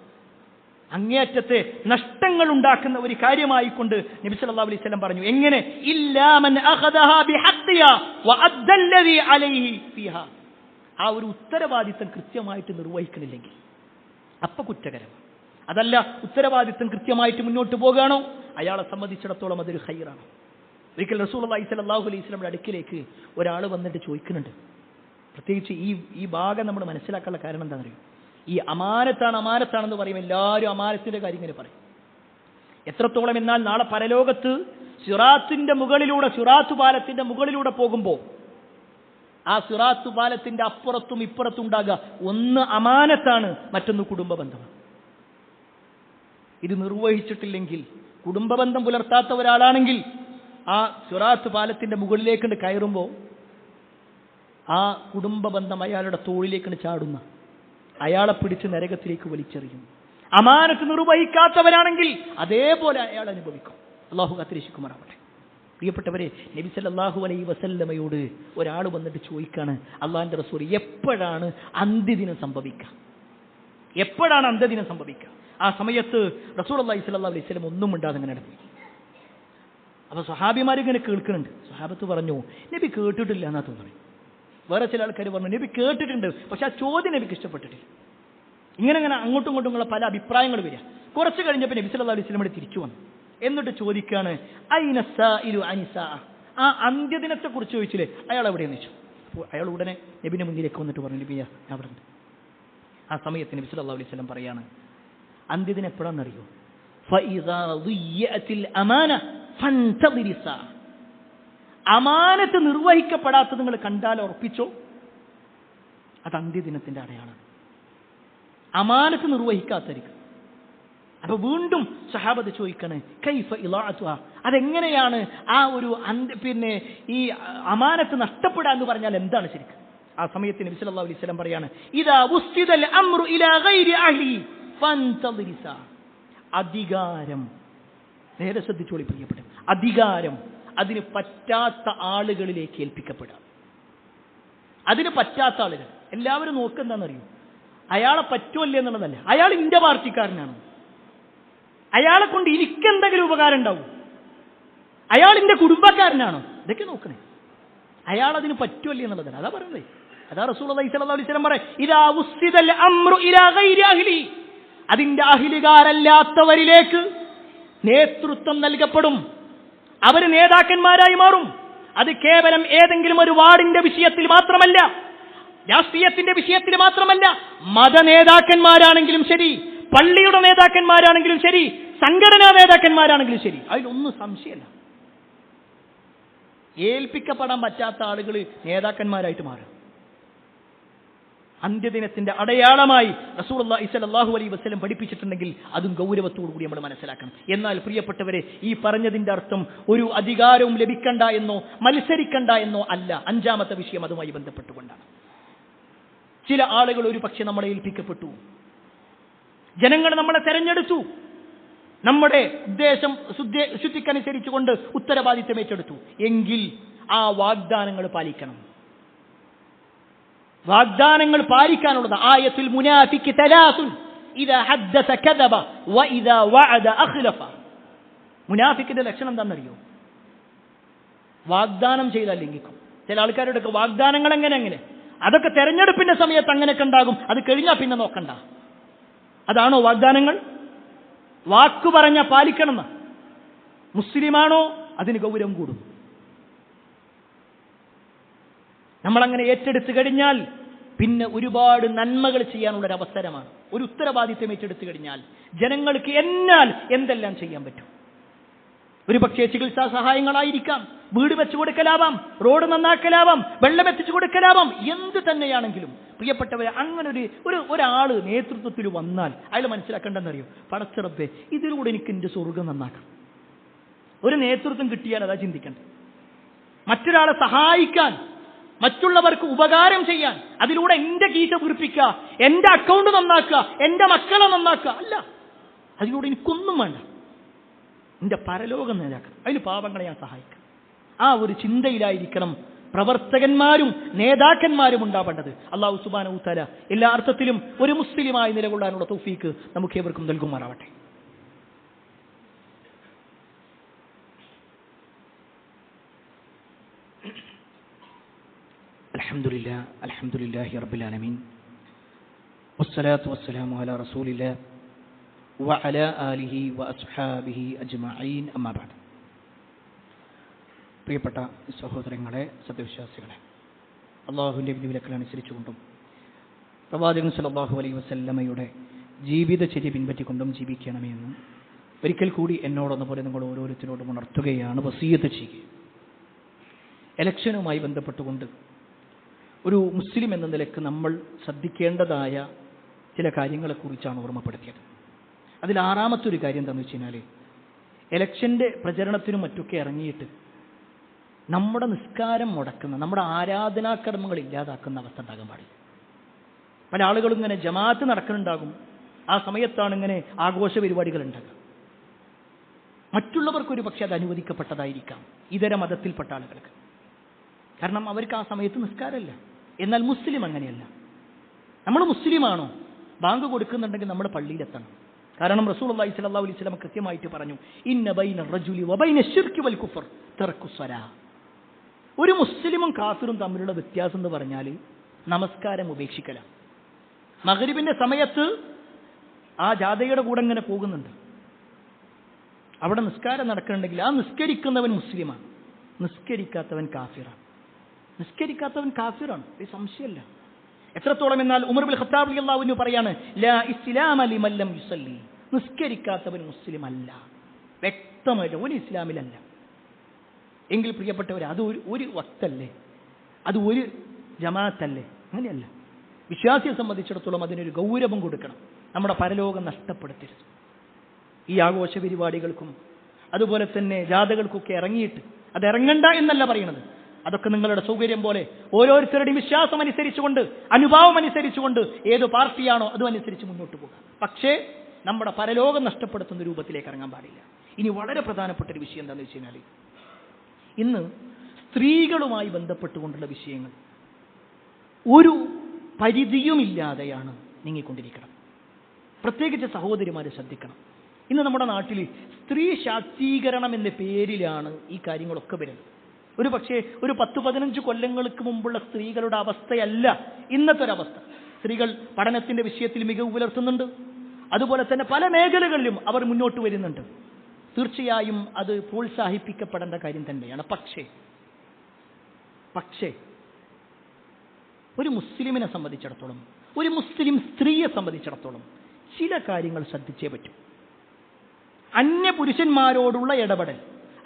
Speaker 1: അങ്ങേയറ്റത്തെ നഷ്ടങ്ങൾ ഉണ്ടാക്കുന്ന ഒരു കാര്യമായിക്കൊണ്ട് നബി സല്ലല്ലാഹു അലൈഹി വസല്ലം പറഞ്ഞു. എങ്ങനെ? ഇല്ലാ മൻ അഖദഹാ ബിഹഖ്ഖിഹാ വഅദ്ദല്ലദി അലൈഹി ഫീഹാ. ആ ഒരു ഉത്തരവാദിത്തം കൃത്യമായിട്ട് നിർവഹിക്കണില്ലെങ്കിൽ അപ്പൊ കുറ്റകരമാണ്. അതല്ല, ഉത്തരവാദിത്തം കൃത്യമായിട്ട് മുന്നോട്ട് പോകുകയാണോ അയാളെ സംബന്ധിച്ചിടത്തോളം അതൊരു ഖൈറാണ്. ഒരിക്കൽ റസൂലുള്ളാഹി സ്വല്ലല്ലാഹു അലൈഹി വസല്ലമയുടെ അടുക്കിലേക്ക് ഒരാൾ വന്നിട്ട് ചോദിക്കുന്നുണ്ട്. പ്രത്യേകിച്ച് ഈ ഭാഗം നമ്മൾ മനസ്സിലാക്കാനുള്ള കാരണം എന്താണെന്നറിയോ? ഈ അമാനത്താണെന്ന് പറയും. എല്ലാവരും അമാനത്തിന്റെ കാര്യം ഇങ്ങനെ പറയും. എത്രത്തോളം എന്നാൽ നാളെ പരലോകത്ത് സിറാത്ത് പാലത്തിന്റെ മുകളിലൂടെ പോകുമ്പോൾ ആ സിറാത്ത് പാലത്തിന്റെ അപ്പുറത്തും ഇപ്പുറത്തും ഉണ്ടാകുക ഒന്ന് അമാനത്താണ്, മറ്റൊന്ന് കുടുംബ ബന്ധമാണ്. ഇത് നിർവഹിച്ചിട്ടില്ലെങ്കിൽ, കുടുംബ ബന്ധം പുലർത്താത്ത ഒരാളാണെങ്കിൽ ആ സിറാത്ത് പാലത്തിന്റെ മുകളിലേക്കൊണ്ട് കയറുമ്പോൾ ആ കുടുംബ ബന്ധം അയാളുടെ തോളിലേക്കാണ് ചാടുന്ന, അയാളെ പിടിച്ച് നരകത്തിലേക്ക് വലിച്ചെറിയും. അമാനത്ത് നിർവഹിക്കാത്തവരാണെങ്കിൽ അതേപോലെ അയാൾ അനുഭവിക്കും. അള്ളാഹു കാത്തിരക്ഷിക്കുമാറാവട്ടെ. പ്രിയപ്പെട്ടവരെ, നബി സല്ലല്ലാഹു അലൈഹി വസല്ലമയോട് ഒരാൾ വന്നിട്ട് ചോദിക്കാണ്, അള്ളാഹിന്റെ റസൂൽ എപ്പോഴാണ് അന്ത്യദിനം സംഭവിക്കുക? എപ്പോഴാണ് അന്ത്യദിനം സംഭവിക്കുക? ആ സമയത്ത് റസൂലുള്ളാഹി സ്വല്ലല്ലാഹു അലൈഹി വസല്ലം ഒന്നും മിണ്ടാതെ അങ്ങനെ നടന്നു. അപ്പൊ സ്വഹാബിമാർ ഇങ്ങനെ കേൾക്കുന്നുണ്ട്. സ്വഹാബത്ത് പറഞ്ഞു, നബി കേട്ടിട്ടില്ല എന്നാ തോന്നുന്നു. വേറെ ചില ആൾക്കാർ പറഞ്ഞു, നബി കേട്ടിട്ടുണ്ട്, പക്ഷെ ആ ചോദ്യം നബിക്ക് ഇഷ്ടപ്പെട്ടിട്ടില്ല. ഇങ്ങനെ അങ്ങോട്ടും ഇങ്ങോട്ടും ഉള്ള പല അഭിപ്രായങ്ങൾ വരിക. കുറച്ച് കഴിഞ്ഞപ്പോൾ നബി സല്ലല്ലാഹു അലൈഹി വസല്ലം തിരിച്ചു വന്നു. എന്നിട്ട് ചോദിക്കാണ്, ഐന സായിലു അനിസാ, ആ അന്ത്യദിനത്തെ കുറിച്ച് ചോദിച്ചില്ലേ, അയാൾ എവിടെയെന്ന് ചോദിച്ചു. അപ്പോൾ അയാൾ ഉടനെ നബിന്റെ മുന്നിലേക്ക് വന്നിട്ട് പറഞ്ഞു, നബി അവിടെ ഉണ്ട്. ആ സമയത്ത് നബി സല്ലല്ലാഹു അലൈഹി വസല്ലം പറയാണ്, അന്ത്യദിനം എപ്പോഴാണെന്നറിയോ? ഫഇദാ ളിയഅതിൽ അമാന ഫൻതദിരി സാ, അമാനത്ത് നിർവഹിക്കപ്പെടാത്തത് നിങ്ങൾ കണ്ടാൽ ഉറപ്പിച്ചോ, അത് അന്ത്യദിനത്തിന്റെ അടയാളമാണ്. അമാനത്ത് നിർവഹിക്കാത്തരിക്കും. അപ്പൊ വീണ്ടും സഹാബത്ത് ചോദിക്കണേ, കൈഫ ഇളാഅതുഹ, അതെങ്ങനെയാണ് ആ ഒരു ഈ അമാനത്ത് നഷ്ടപ്പെടുക എന്ന് പറഞ്ഞാൽ എന്താണ് ശരിക്കും? ആ സമയത്ത് നബി സല്ലല്ലാഹു അലൈഹി വസല്ലം പറയാണ്, ഇദാ ഉസ്തിദൽ അംറു ഇലാ ഗൈരി അഹ്ലി ഫൻതദിരി സാ, അധികാരം, നേരെ ശ്രദ്ധിച്ചോളി പ്രിയപ്പെട്ട, അധികാരം അതിന് പറ്റാത്ത ആളുകളിലേക്ക് ഏൽപ്പിക്കപ്പെടാം. അതിന് പറ്റാത്ത ആളുകൾ എല്ലാവരും നോക്കെന്താണെന്നറിയോ? അയാളെ പറ്റുമല്ലേ എന്നുള്ളതല്ല, അയാൾ ഇന്റെ പാർട്ടിക്കാരനാണ്, അയാളെ കൊണ്ട് എനിക്കെന്തെങ്കിലും ഉപകാരം ഉണ്ടാവും, അയാൾ എന്റെ കുടുംബക്കാരനാണോ, ഇതൊക്കെ നോക്കണേ. അയാൾ അതിന് പറ്റുമല്ലേ എന്നുള്ളതല്ല, അതാ പറയുന്നത്. അതാ റസൂലുള്ളാഹി സ്വല്ലല്ലാഹു അലൈഹി വസല്ലം പറയും, ഇദാ ഉസ്തിദൽ അംറു ഇലാ ഗൈരി അഹ്ലി, അതിന്റെ അഹ്ലികാരല്ലാത്തവരിലേക്ക് നേതൃത്വം നൽകപ്പെടും. അവര് നേതാക്കന്മാരായി മാറും. അത് കേവലം ഏതെങ്കിലും ഒരു വാർഡിന്റെ വിഷയത്തിൽ മാത്രമല്ല, രാഷ്ട്രീയത്തിന്റെ വിഷയത്തിൽ മാത്രമല്ല, മത നേതാക്കന്മാരാണെങ്കിലും ശരി, പള്ളിയുടെ നേതാക്കന്മാരാണെങ്കിലും ശരി, സംഘടനാ നേതാക്കന്മാരാണെങ്കിലും ശരി, അതിലൊന്നും സംശയമല്ല. ഏൽപ്പിക്കപ്പെടാൻ പറ്റാത്ത ആളുകൾ നേതാക്കന്മാരായിട്ട് മാറും. അന്ത്യദിനത്തിന്റെ അടയാളമായി റസൂലുള്ളാഹി സ്വല്ലല്ലാഹു അലൈഹി വസല്ലം പഠിപ്പിച്ചിട്ടുണ്ടെങ്കിൽ അതും ഗൗരവത്തോടു കൂടി നമ്മൾ മനസ്സിലാക്കണം. എന്നാൽ പ്രിയപ്പെട്ടവരെ, ഈ പറഞ്ഞതിന്റെ അർത്ഥം ഒരു അധികാരവും ലഭിക്കണ്ട എന്നോ മത്സരിക്കണ്ട എന്നോ അല്ല. അഞ്ചാമത്തെ വിഷയം അതുമായി ബന്ധപ്പെട്ടുകൊണ്ടാണ്. ചില ആളുകൾ ഒരു പക്ഷെ നമ്മളെ ഏൽപ്പിക്കപ്പെട്ടു, ജനങ്ങൾ നമ്മളെ തെരഞ്ഞെടുത്തു, നമ്മുടെ ഉദ്ദേശം ശുദ്ധിക്കനുസരിച്ചുകൊണ്ട് ഉത്തരവാദിത്തം ഏറ്റെടുത്തു എങ്കിൽ ആ വാഗ്ദാനങ്ങൾ പാലിക്കണം. വാഗ്ദാനങ്ങൾ പാലിക്കാനുള്ളത് ആയത്തുൽ മുനാഫിഖി തലാസുൻ ഇദാ ഹദ്ദസ കദബ വഇദാ വഅദ അഖ്ലഫ. മുനാഫിക്കിന്റെ ലക്ഷണം എന്താണെന്നറിയോ? വാഗ്ദാനം ചെയ്താൽ ലംഘിക്കും. ചില ആൾക്കാരുടെ വാഗ്ദാനങ്ങൾ എങ്ങനെ അതൊക്കെ തെരഞ്ഞെടുപ്പിന്റെ സമയത്ത് അങ്ങനെയൊക്കെ ഉണ്ടാകും, അത് കഴിഞ്ഞാൽ പിന്നെ നോക്കണ്ട. അതാണോ വാഗ്ദാനങ്ങൾ? വാക്കു പറഞ്ഞ പാലിക്കണം. മുസ്ലിമാണോ അതിന് ഗൗരവം കൂടും. നമ്മളങ്ങനെ ഏറ്റെടുത്തു കഴിഞ്ഞാൽ പിന്നെ ഒരുപാട് നന്മകൾ ചെയ്യാനുള്ളൊരവസരമാണ്. ഒരു ഉത്തരവാദിത്വം ഏറ്റെടുത്തു കഴിഞ്ഞാൽ ജനങ്ങൾക്ക് എന്തെല്ലാം ചെയ്യാൻ പറ്റും. ഒരു പക്ഷേ ചികിത്സാ സഹായങ്ങളായിരിക്കാം, വീട് വെച്ചു കൊടുക്കലാവാം, റോഡ് നന്നാക്കലാവാം, വെള്ളം എത്തിച്ചു കൊടുക്കലാവാം, എന്ത് തന്നെയാണെങ്കിലും പ്രിയപ്പെട്ടവരെ, അങ്ങനെ ഒരാള് നേതൃത്വത്തിൽ വന്നാൽ അയാൾ മനസ്സിലാക്കേണ്ടെന്നറിയോ? പടച്ച റബ്ബേ, ഇതിലൂടെ എനിക്ക് എന്റെ സ്വർഗം നന്നാക്കാം. ഒരു നേതൃത്വം കിട്ടിയാൽ അതാ ചിന്തിക്കണ്ടേ. മറ്റൊരാളെ സഹായിക്കാൻ, മറ്റുള്ളവർക്ക് ഉപകാരം ചെയ്യാൻ, അതിലൂടെ എന്റെ കീശ വീർപ്പിക്കുക, എന്റെ അക്കൗണ്ട് നന്നാക്കുക, എന്റെ മക്കളെ നന്നാക്കുക അല്ല. അതിലൂടെ എനിക്കൊന്നും വേണ്ട, എന്റെ പരലോകം നേതാക്കണം, അതിന് പാവങ്ങളെ ഞാൻ സഹായിക്കാം. ആ ഒരു ചിന്തയിലായിരിക്കണം പ്രവർത്തകന്മാരും നേതാക്കന്മാരും ഉണ്ടാവേണ്ടത്. അല്ലാഹു സുബ്ഹാനഹു തആല എല്ലാ അർത്ഥത്തിലും ഒരു മുസ്ലിമായി നിലകൊള്ളാനുള്ള തൗഫീക്ക് നമുക്ക് ഏവർക്കും നൽകുമാറാവട്ടെ. അൽഹംദുലില്ലാഹി റബ്ബിൽ ആലമീൻ വസ്സലാത്തു വസ്സലാമു അലാ റസൂലില്ലാഹി വഅലാ ആലിഹി വഅസ്ഹാബിഹി അജ്മഈൻ അമ്മാ ബഅദ്. പ്രിയപ്പെട്ട സഹോദരങ്ങളെ, സത്യവിശ്വാസികളെ, അള്ളാഹുവിൻ്റെ വിധിവിലക്കനുസരിച്ചുകൊണ്ടും പ്രവാചകൻ സല്ലല്ലാഹു അലൈഹി വസല്ലമയുടെ ജീവിതചര്യ പിൻപറ്റിക്കൊണ്ടും ജീവിക്കണമേ എന്ന് ഒരിക്കൽ കൂടി എന്നോടൊന്നുപോലെ നിങ്ങൾ ഓരോരുത്തരോടും ഉണർത്തുകയാണ്, വസിയ്യത്ത് ചെയ്യുക. ഇലക്ഷനുമായി ബന്ധപ്പെട്ടുകൊണ്ട് ഒരു മുസ്ലിം എന്ന നിലക്ക് നമ്മൾ ശ്രദ്ധിക്കേണ്ടതായ ചില കാര്യങ്ങളെക്കുറിച്ചാണ് ഓർമ്മപ്പെടുത്തിയത്. അതിൽ ആറാമത്തെ ഒരു കാര്യം എന്താണെന്ന് വെച്ച് കഴിഞ്ഞാൽ, ഇലക്ഷൻ്റെ പ്രചരണത്തിനും മറ്റൊക്കെ ഇറങ്ങിയിട്ട് നമ്മുടെ നിസ്കാരം മുടക്കുന്ന, നമ്മുടെ ആരാധനാകർമ്മങ്ങൾ ഇല്ലാതാക്കുന്ന അവസ്ഥ ഉണ്ടാകാൻ പാടില്ല. പല ആളുകളും ഇങ്ങനെ ജമാഅത്ത് നടക്കുന്നുണ്ടാകും, ആ സമയത്താണ് ഇങ്ങനെ ആഘോഷ പരിപാടികൾ ഉണ്ടാകുക. മറ്റുള്ളവർക്കൊരു പക്ഷേ അത് അനുവദിക്കപ്പെട്ടതായിരിക്കാം, ഇതര മതത്തിൽപ്പെട്ട ആളുകൾക്ക്, കാരണം അവർക്ക് ആ സമയത്ത് നിസ്കാരമില്ല. എന്നാൽ മുസ്ലിം അങ്ങനെയല്ല. നമ്മൾ മുസ്ലിമാണോ, ബാങ്ക് കൊടുക്കുന്നുണ്ടെങ്കിൽ നമ്മൾ പള്ളിയിലെത്തണം. കാരണം റസൂലുള്ളാഹി സ്വല്ലല്ലാഹു അലൈഹി വസല്ലം കൃത്യമായിട്ട് പറഞ്ഞു, ഇന്ന ബൈന റജുലി വബൈന ശിർക്കി വൽ കുഫർ തർക്കു സ്വലാ. ഒരു മുസ്ലിമും കാഫിറും തമ്മിലുള്ള വ്യത്യാസം എന്ന് പറഞ്ഞാൽ നമസ്കാരം ഉപേക്ഷിക്കലാണ്. മഗ്രിബിന്റെ സമയത്ത് ആ ജാഥയുടെ കൂടെ ഇങ്ങനെ പോകുന്നുണ്ട്, അവിടെ നിസ്കാരം നടക്കുന്നുണ്ടെങ്കിൽ ആ നിസ്കരിക്കുന്നവൻ മുസ്ലിമാണ്, നിസ്കരിക്കാത്തവൻ കാഫിറാണ്. നിസ്കരിക്കാത്തവൻ കാഫിറാണ്, ഒരു സംശയമല്ല. എത്രത്തോളം എന്നാൽ ഉമർ ഇബ്നുൽ ഖത്താബ് റളിയല്ലാഹു അൻഹു പറയാണ്, ലാ ഇസ്ലാമ ലിമൻ ലം യുസല്ലി. നിസ്കരിക്കാത്തവൻ മുസ്ലിം അല്ല, വ്യക്തമായിട്ട് ഒരു ഇസ്ലാമിലല്ല. എങ്കിൽ പ്രിയപ്പെട്ടവർ, അത് ഒരു വക്തല്ലേ, അത് ഒരു ജമാഅത്തല്ലേ? അങ്ങനെയല്ല. വിശ്വാസിയെ സംബന്ധിച്ചിടത്തോളം അതിനൊരു ഗൗരവം കൊടുക്കണം. നമ്മുടെ പരലോകം നഷ്ടപ്പെടുത്തരുത്. ഈ ആഘോഷ പരിപാടികൾക്കും അതുപോലെ തന്നെ ജാഥകൾക്കൊക്കെ ഇറങ്ങിയിട്ട്, അത് ഇറങ്ങണ്ട എന്നല്ല പറയുന്നത്, അതൊക്കെ നിങ്ങളുടെ സൗകര്യം പോലെ ഓരോരുത്തരുടെയും വിശ്വാസം അനുസരിച്ചുകൊണ്ട്, അനുഭാവം അനുസരിച്ചുകൊണ്ട്, ഏത് പാർട്ടിയാണോ അതും അനുസരിച്ച് മുന്നോട്ട് പോകുക. പക്ഷേ നമ്മുടെ പരലോകം നഷ്ടപ്പെടുത്തുന്ന രൂപത്തിലേക്ക് ഇറങ്ങാൻ പാടില്ല. ഇനി വളരെ പ്രധാനപ്പെട്ട ഒരു വിഷയം എന്താണെന്ന് വെച്ച് കഴിഞ്ഞാൽ, ഇന്ന് സ്ത്രീകളുമായി ബന്ധപ്പെട്ടുകൊണ്ടുള്ള വിഷയങ്ങൾ ഒരു പരിധിയുമില്ലാതെയാണ് നീങ്ങിക്കൊണ്ടിരിക്കണം. പ്രത്യേകിച്ച് സഹോദരിമാരെ ശ്രദ്ധിക്കണം. ഇന്ന് നമ്മുടെ നാട്ടിൽ സ്ത്രീ ശാക്തീകരണം എന്ന പേരിലാണ് ഈ കാര്യങ്ങളൊക്കെ വരുന്നത്. ഒരു പക്ഷേ ഒരു 10-15 കൊല്ലങ്ങൾക്ക് മുമ്പുള്ള സ്ത്രീകളുടെ അവസ്ഥയല്ല ഇന്നത്തെ ഒരവസ്ഥ. സ്ത്രീകൾ പഠനത്തിന്റെ വിഷയത്തിൽ മികവ് പുലർത്തുന്നുണ്ട്, അതുപോലെ തന്നെ പല മേഖലകളിലും അവർ മുന്നോട്ട് വരുന്നുണ്ട്. തീർച്ചയായും അത് പ്രോത്സാഹിപ്പിക്കപ്പെടേണ്ട കാര്യം തന്നെയാണ്. പക്ഷേ ഒരു മുസ്ലിമിനെ സംബന്ധിച്ചിടത്തോളം, ഒരു മുസ്ലിം സ്ത്രീയെ സംബന്ധിച്ചിടത്തോളം ചില കാര്യങ്ങൾ ശ്രദ്ധിച്ചേ പറ്റൂ. അന്യ പുരുഷന്മാരോടുള്ള ഇടപെടൽ,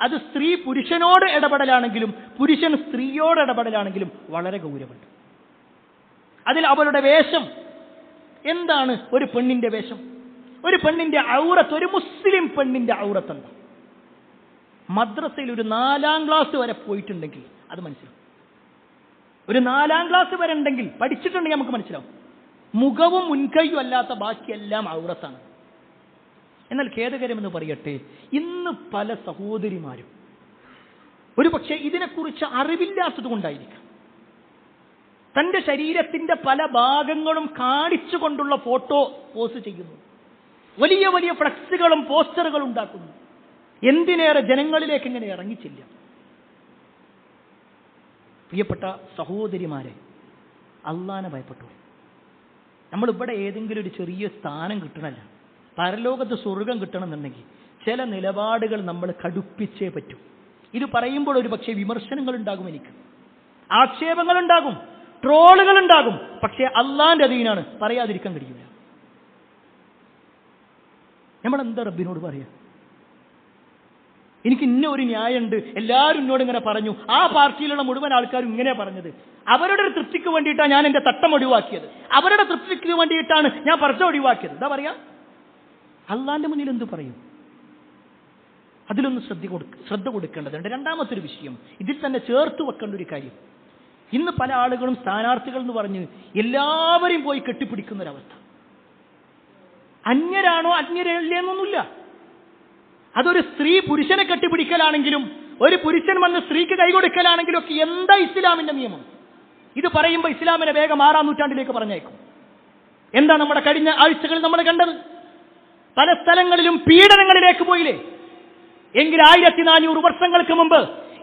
Speaker 1: അത് സ്ത്രീ പുരുഷനോട് ഇടപെടലാണെങ്കിലും പുരുഷൻ സ്ത്രീയോട് ഇടപെടലാണെങ്കിലും വളരെ ഗൗരവമുണ്ട്. അതിൽ അവരുടെ വേഷം എന്താണ്? ഒരു പെണ്ണിന്റെ വേഷം, ഒരു പെണ്ണിന്റെ ഔറത്ത്, ഒരു മുസ്ലിം പെണ്ണിന്റെ ഔറത്ത് എന്താ? മദ്രസയിൽ ഒരു 4ാം ക്ലാസ് വരെ പോയിട്ടുണ്ടെങ്കിൽ അത് മനസ്സിലാവും. ഒരു 4ാം ക്ലാസ് വരെ ഉണ്ടെങ്കിൽ, പഠിച്ചിട്ടുണ്ടെങ്കിൽ നമുക്ക് മനസ്സിലാവും. മുഖവും മുൻകൈയും അല്ലാത്ത ബാക്കിയെല്ലാം ഔറത്താണ്. എന്നാൽ ഖേദകരമെന്ന് പറയട്ടെ, ഇന്ന് പല സഹോദരിമാരും ഒരു പക്ഷേ ഇതിനെക്കുറിച്ച് അറിവില്ലാത്തത് കൊണ്ടായിരിക്കാം, തൻ്റെ ശരീരത്തിന്റെ പല ഭാഗങ്ങളും കാണിച്ചുകൊണ്ടുള്ള ഫോട്ടോ പോസ്റ്റ് ചെയ്യുന്നു, വലിയ വലിയ ഫ്ലക്സുകളും പോസ്റ്ററുകളും ഉണ്ടാക്കുന്നു. എന്തിനേറെ ജനങ്ങളിലേക്ക് ഇങ്ങനെ ഇറങ്ങിച്ചില്ല. പ്രിയപ്പെട്ട സഹോദരിമാരെ, അള്ളാനെ ഭയപ്പെട്ടു. നമ്മളിവിടെ ഏതെങ്കിലും ഒരു ചെറിയ സ്ഥാനം കിട്ടണമല്ല, പരലോകത്ത് സ്വർഗം കിട്ടണമെന്നുണ്ടെങ്കിൽ ചില നിലപാടുകൾ നമ്മൾ കടുപ്പിച്ചേ പറ്റൂ. ഇത് പറയുമ്പോൾ ഒരു പക്ഷേ വിമർശനങ്ങൾ ഉണ്ടാകും, എനിക്ക് ആക്ഷേപങ്ങൾ ഉണ്ടാകും, ട്രോളുകൾ ഉണ്ടാകും. പക്ഷേ അള്ളാന്റെ അധീനാണ്, പറയാതിരിക്കാൻ കഴിയില്ല. നമ്മളെന്താ റബ്ബിനോട് പറയാ? എനിക്ക് ഇന്ന ഒരു ന്യായമുണ്ട്, എല്ലാവരും എന്നോട് ഇങ്ങനെ പറഞ്ഞു, ആ പാർട്ടിയിലുള്ള മുഴുവൻ ആൾക്കാരും ഇങ്ങനെ പറഞ്ഞത്, അവരുടെ ഒരു തൃപ്തിക്ക് വേണ്ടിയിട്ടാണ് ഞാൻ എൻ്റെ തട്ടം ഒഴിവാക്കിയത്, അവരുടെ തൃപ്തിക്ക് വേണ്ടിയിട്ടാണ് ഞാൻ പർദ്ദ ഒഴിവാക്കിയത്. എന്താ പറയാ? അള്ളാന്റെ മുന്നിൽ എന്ത് പറയും? അതിലൊന്ന് ശ്രദ്ധ കൊടുക്കേണ്ടതുണ്ട്. രണ്ടാമത്തെ ഒരു വിഷയം, ഇതിൽ തന്നെ ചേർത്ത് വെക്കേണ്ട ഒരു കാര്യം, ഇന്ന് പല ആളുകളും സ്ഥാനാർത്ഥികൾ എന്ന് പറഞ്ഞ് എല്ലാവരെയും പോയി കെട്ടിപ്പിടിക്കുന്നൊരവസ്ഥ. അന്യരാണോ അന്യരല്ലേന്നൊന്നുമില്ല. അതൊരു സ്ത്രീ പുരുഷനെ കെട്ടിപ്പിടിക്കലാണെങ്കിലും ഒരു പുരുഷൻ വന്ന് സ്ത്രീക്ക് കൈകൊടുക്കലാണെങ്കിലും ഒക്കെ എന്താ ഇസ്ലാമിന്റെ നിയമം? ഇത് പറയുമ്പോൾ ഇസ്ലാമിനെ വേഗം 6ാം നൂറ്റാണ്ടിലേക്ക് പറഞ്ഞേക്കും. എന്താ നമ്മുടെ കഴിഞ്ഞ ആഴ്ചകളിൽ നമ്മൾ കണ്ടത്? പല സ്ഥലങ്ങളിലും പീഡനങ്ങളിലേക്ക് പോയില്ലേ? എങ്കിൽ 1400 വർഷങ്ങൾക്ക് മുമ്പ്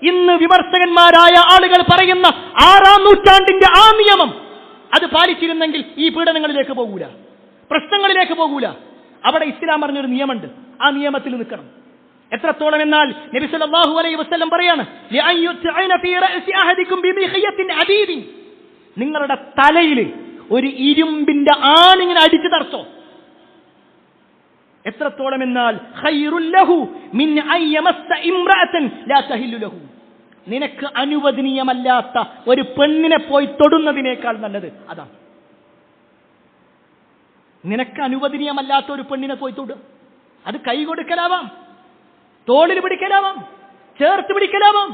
Speaker 1: ഇന്ന് വിമർശകന്മാരായ ആളുകൾ പറയുന്ന 6-ാം നൂറ്റാണ്ടിന്റെ ആ നിയമം അത് പാലിച്ചിരുന്നെങ്കിൽ ഈ പീഡനങ്ങളിലേക്ക് പോകൂല, പ്രശ്നങ്ങളിലേക്ക് പോകൂല. അവിടെ ഇസ്ലാം പറഞ്ഞൊരു നിയമമുണ്ട്, ആ നിയമത്തിൽ നിൽക്കണം. എത്രത്തോളം എന്നാൽ നബി സല്ലല്ലാഹു അലൈഹി വസല്ലം പറയാണ്, നിങ്ങളുടെ തലയിൽ ഒരു ഇരുമ്പിന്റെ ആണിങ്ങനെ അടിച്ചു തറച്ചോ. എത്രത്തോളം എന്നാൽ നിനക്ക് അനുവദനീയമല്ലാത്ത ഒരു പെണ്ണിനെ പോയി തൊടുന്നതിനേക്കാൾ നല്ലത് അതാണ്. നിനക്ക് അനുവദനീയമല്ലാത്ത ഒരു പെണ്ണിനെ പോയി തൊടുക, അത് കൈ കൊടുക്കലാവാം, തോളിൽ പിടിക്കലാവാം, ചേർത്ത് പിടിക്കലാവാം,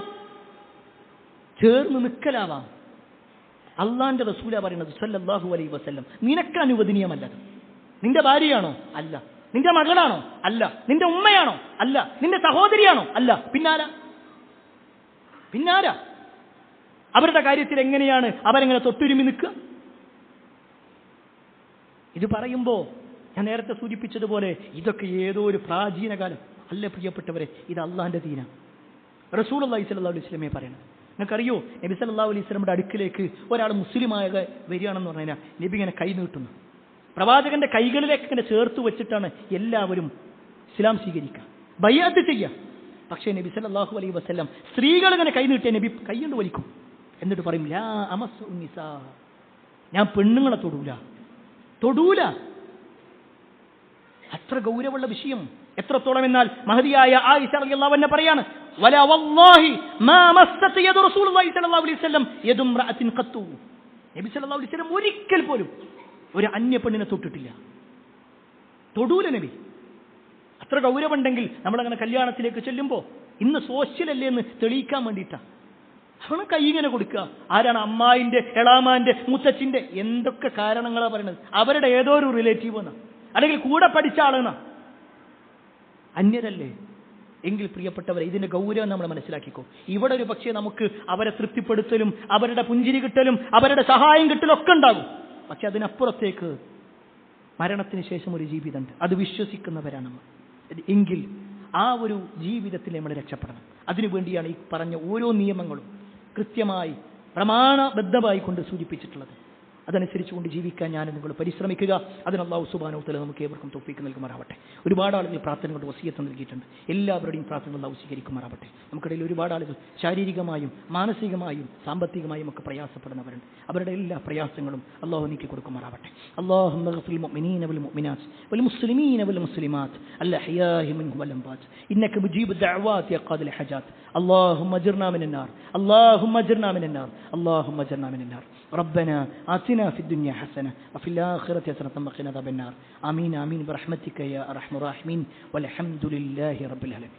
Speaker 1: ചേർന്ന് നിൽക്കലാവാം. അള്ളാന്റെ റസൂല പറയുന്നത് സല്ലല്ലാഹു അലൈഹി വസല്ലം, നിനക്ക് അനുവദനീയമല്ലത്. നിന്റെ ഭാര്യയാണോ? അല്ല. നിന്റെ മകളാണോ? അല്ല. നിന്റെ ഉമ്മയാണോ? അല്ല. നിന്റെ സഹോദരിയാണോ? അല്ല. പിന്നാരാ? അവരുടെ കാര്യത്തിൽ എങ്ങനെയാണ് അവരെങ്ങനെ തൊട്ടുരുമി നിൽക്കുക? ഇത് പറയുമ്പോ ഞാൻ നേരത്തെ സൂചിപ്പിച്ചതുപോലെ ഇതൊക്കെ ഏതോ ഒരു പ്രാചീന കാലം അല്ല പ്രിയപ്പെട്ടവരെ, ഇത് അള്ളാന്റെ ദീനാണ്. റസൂലുള്ളാഹി സ്വല്ലല്ലാഹു അലൈഹി വസല്ലമയെ പറയണം. നിങ്ങൾക്കറിയോ, നബി സല്ലല്ലാഹു അലൈഹി വസല്ലമയുടെ അടുക്കിലേക്ക് ഒരാൾ മുസ്ലിമായ വരികയാണെന്ന് പറഞ്ഞു കഴിഞ്ഞാൽ നബി ഇങ്ങനെ കൈ നീട്ടുന്നു. പ്രവാചകന്റെ കൈകളിലേക്ക് ഇങ്ങനെ ചേർത്ത് വെച്ചിട്ടാണ് എല്ലാവരും ഇസ്ലാം സ്വീകരിക്കുക, ബൈഅത്ത് ചെയ്യുക. പക്ഷേ നബി സല്ലല്ലാഹു അലൈഹി വസല്ലം സ്ത്രീകൾ ഇങ്ങനെ കൈ നീട്ടിയ നബി കൈ കൊണ്ട് വലിക്കും. എന്നിട്ട് പറയും, ലാ അമസ്സു നിസാ, ഞാൻ പെണ്ണുങ്ങളെ തൊടൂല. അത്ര ഗൗരവമുള്ള വിഷയം. എത്രത്തോളം എന്നാൽ മഹദിയായ ആയിഷ റളിയല്ലാഹു അൻഹ പറയാണ്, വലാ വല്ലാഹി മാ മസ്സത യദു റസൂലുള്ളാഹി സ്വല്ലല്ലാഹു അലൈഹി വസല്ലം യദു ഇംറഅത്തിൻ ഖത്തു. നബി സല്ലല്ലാഹു അലൈഹി വസല്ലം ഒരിക്കൽ പോലും ഒരു അന്യ പെണ്ണിനെ തൊട്ടിട്ടില്ല, തൊടൂല നബി. അത്ര ഗൗരവമുണ്ടെങ്കിൽ നമ്മളങ്ങനെ കല്യാണത്തിലേക്ക് ചെല്ലുമ്പോൾ ഇന്ന് സോഷ്യലല്ലേ എന്ന് തെളിയിക്കാൻ വേണ്ടിയിട്ടാണ് അവന് കൈ ഇങ്ങനെ കൊടുക്കുക. ആരാണ്? അമ്മായിന്റെ, എളാമാന്റെ, മുത്തച്ഛിന്റെ, എന്തൊക്കെ കാരണങ്ങളാണ് പറയുന്നത്. അവരുടെ ഏതോ ഒരു റിലേറ്റീവ് എന്നാ, അല്ലെങ്കിൽ കൂടെ പഠിച്ച ആളെന്നാ, അന്യരല്ലേ. എങ്കിൽ പ്രിയപ്പെട്ടവരെ, ഇതിന്റെ ഗൗരവം നമ്മൾ മനസ്സിലാക്കിക്കോ. ഇവിടെ ഒരു പക്ഷേ നമുക്ക് അവരെ തൃപ്തിപ്പെടുത്തലും അവരുടെ പുഞ്ചിരി കിട്ടലും അവരുടെ സഹായം കിട്ടലും ഒക്കെ ഉണ്ടാകും. പക്ഷെ അതിനപ്പുറത്തേക്ക് മരണത്തിന് ശേഷം ഒരു ജീവിതമുണ്ട്, അത് വിശ്വസിക്കുന്നവരാണ് നമ്മൾ. എങ്കിൽ ആ ഒരു ജീവിതത്തിൽ നമ്മൾ രക്ഷപ്പെടണം. അതിനുവേണ്ടിയാണ് ഈ പറഞ്ഞ ഓരോ നിയമങ്ങളും കൃത്യമായി പ്രമാണബദ്ധമായി കൊണ്ട് സൂചിപ്പിച്ചിട്ടുള്ളത്. അതനുസരിച്ചുകൊണ്ട് ജീവിക്കാൻ ഞാൻ നിങ്ങൾ പരിശ്രമിക്കുക. അതിന് അല്ലാഹു സുബ്ഹാനഹു വ തആല നമുക്ക് ഏവർക്കും തൗഫീഖ് നൽകുമാറാവട്ടെ. ഒരുപാട് ആളുകൾ പ്രാർത്ഥന കൊണ്ട് വസിയത്ത് നൽകിയിട്ടുണ്ട്. എല്ലാവരുടെയും പ്രാർത്ഥന അല്ലാഹു സ്വീകരിക്കുമാറാവട്ടെ. നമുക്കിടയിൽ ഒരുപാട് ആളുകൾ ശാരീരികമായും മാനസികമായും സാമ്പത്തികമായും ഒക്കെ പ്രയാസപ്പെടുന്നവരുണ്ട്. അവരുടെ എല്ലാ പ്രയാസങ്ങളും അല്ലാഹു നീക്കി കൊടുക്കുമാറാവട്ടെ. അല്ലാഹുമ്മ ഗ്ഫിർ മുഅ്മിനീന വൽ മുഅ്മിനാത്ത് വൽ മുസ്ലിമീന വൽ മുസ്ലിമാത്ത് അൽഹയാഇ മിൻഹും വൽ അംവാത്ത് ഇന്നക മുജീബു ദഅവാത് യാ ഖാദിൽ ഹജാത്ത്. അല്ലാഹുമ്മ അജിർനാ മിനൻ നാർ, അല്ലാഹുമ്മ അജിർനാ മിനൻ നാർ, അല്ലാഹുമ്മ അജിർനാ മിനൻ നാർ. ربنا آتنا في الدنيا حسنة وفي الآخرة حسنة وقنا عذاب النار. آمين آمين برحمتك يا أرحم الراحمين والحمد لله رب العالمين.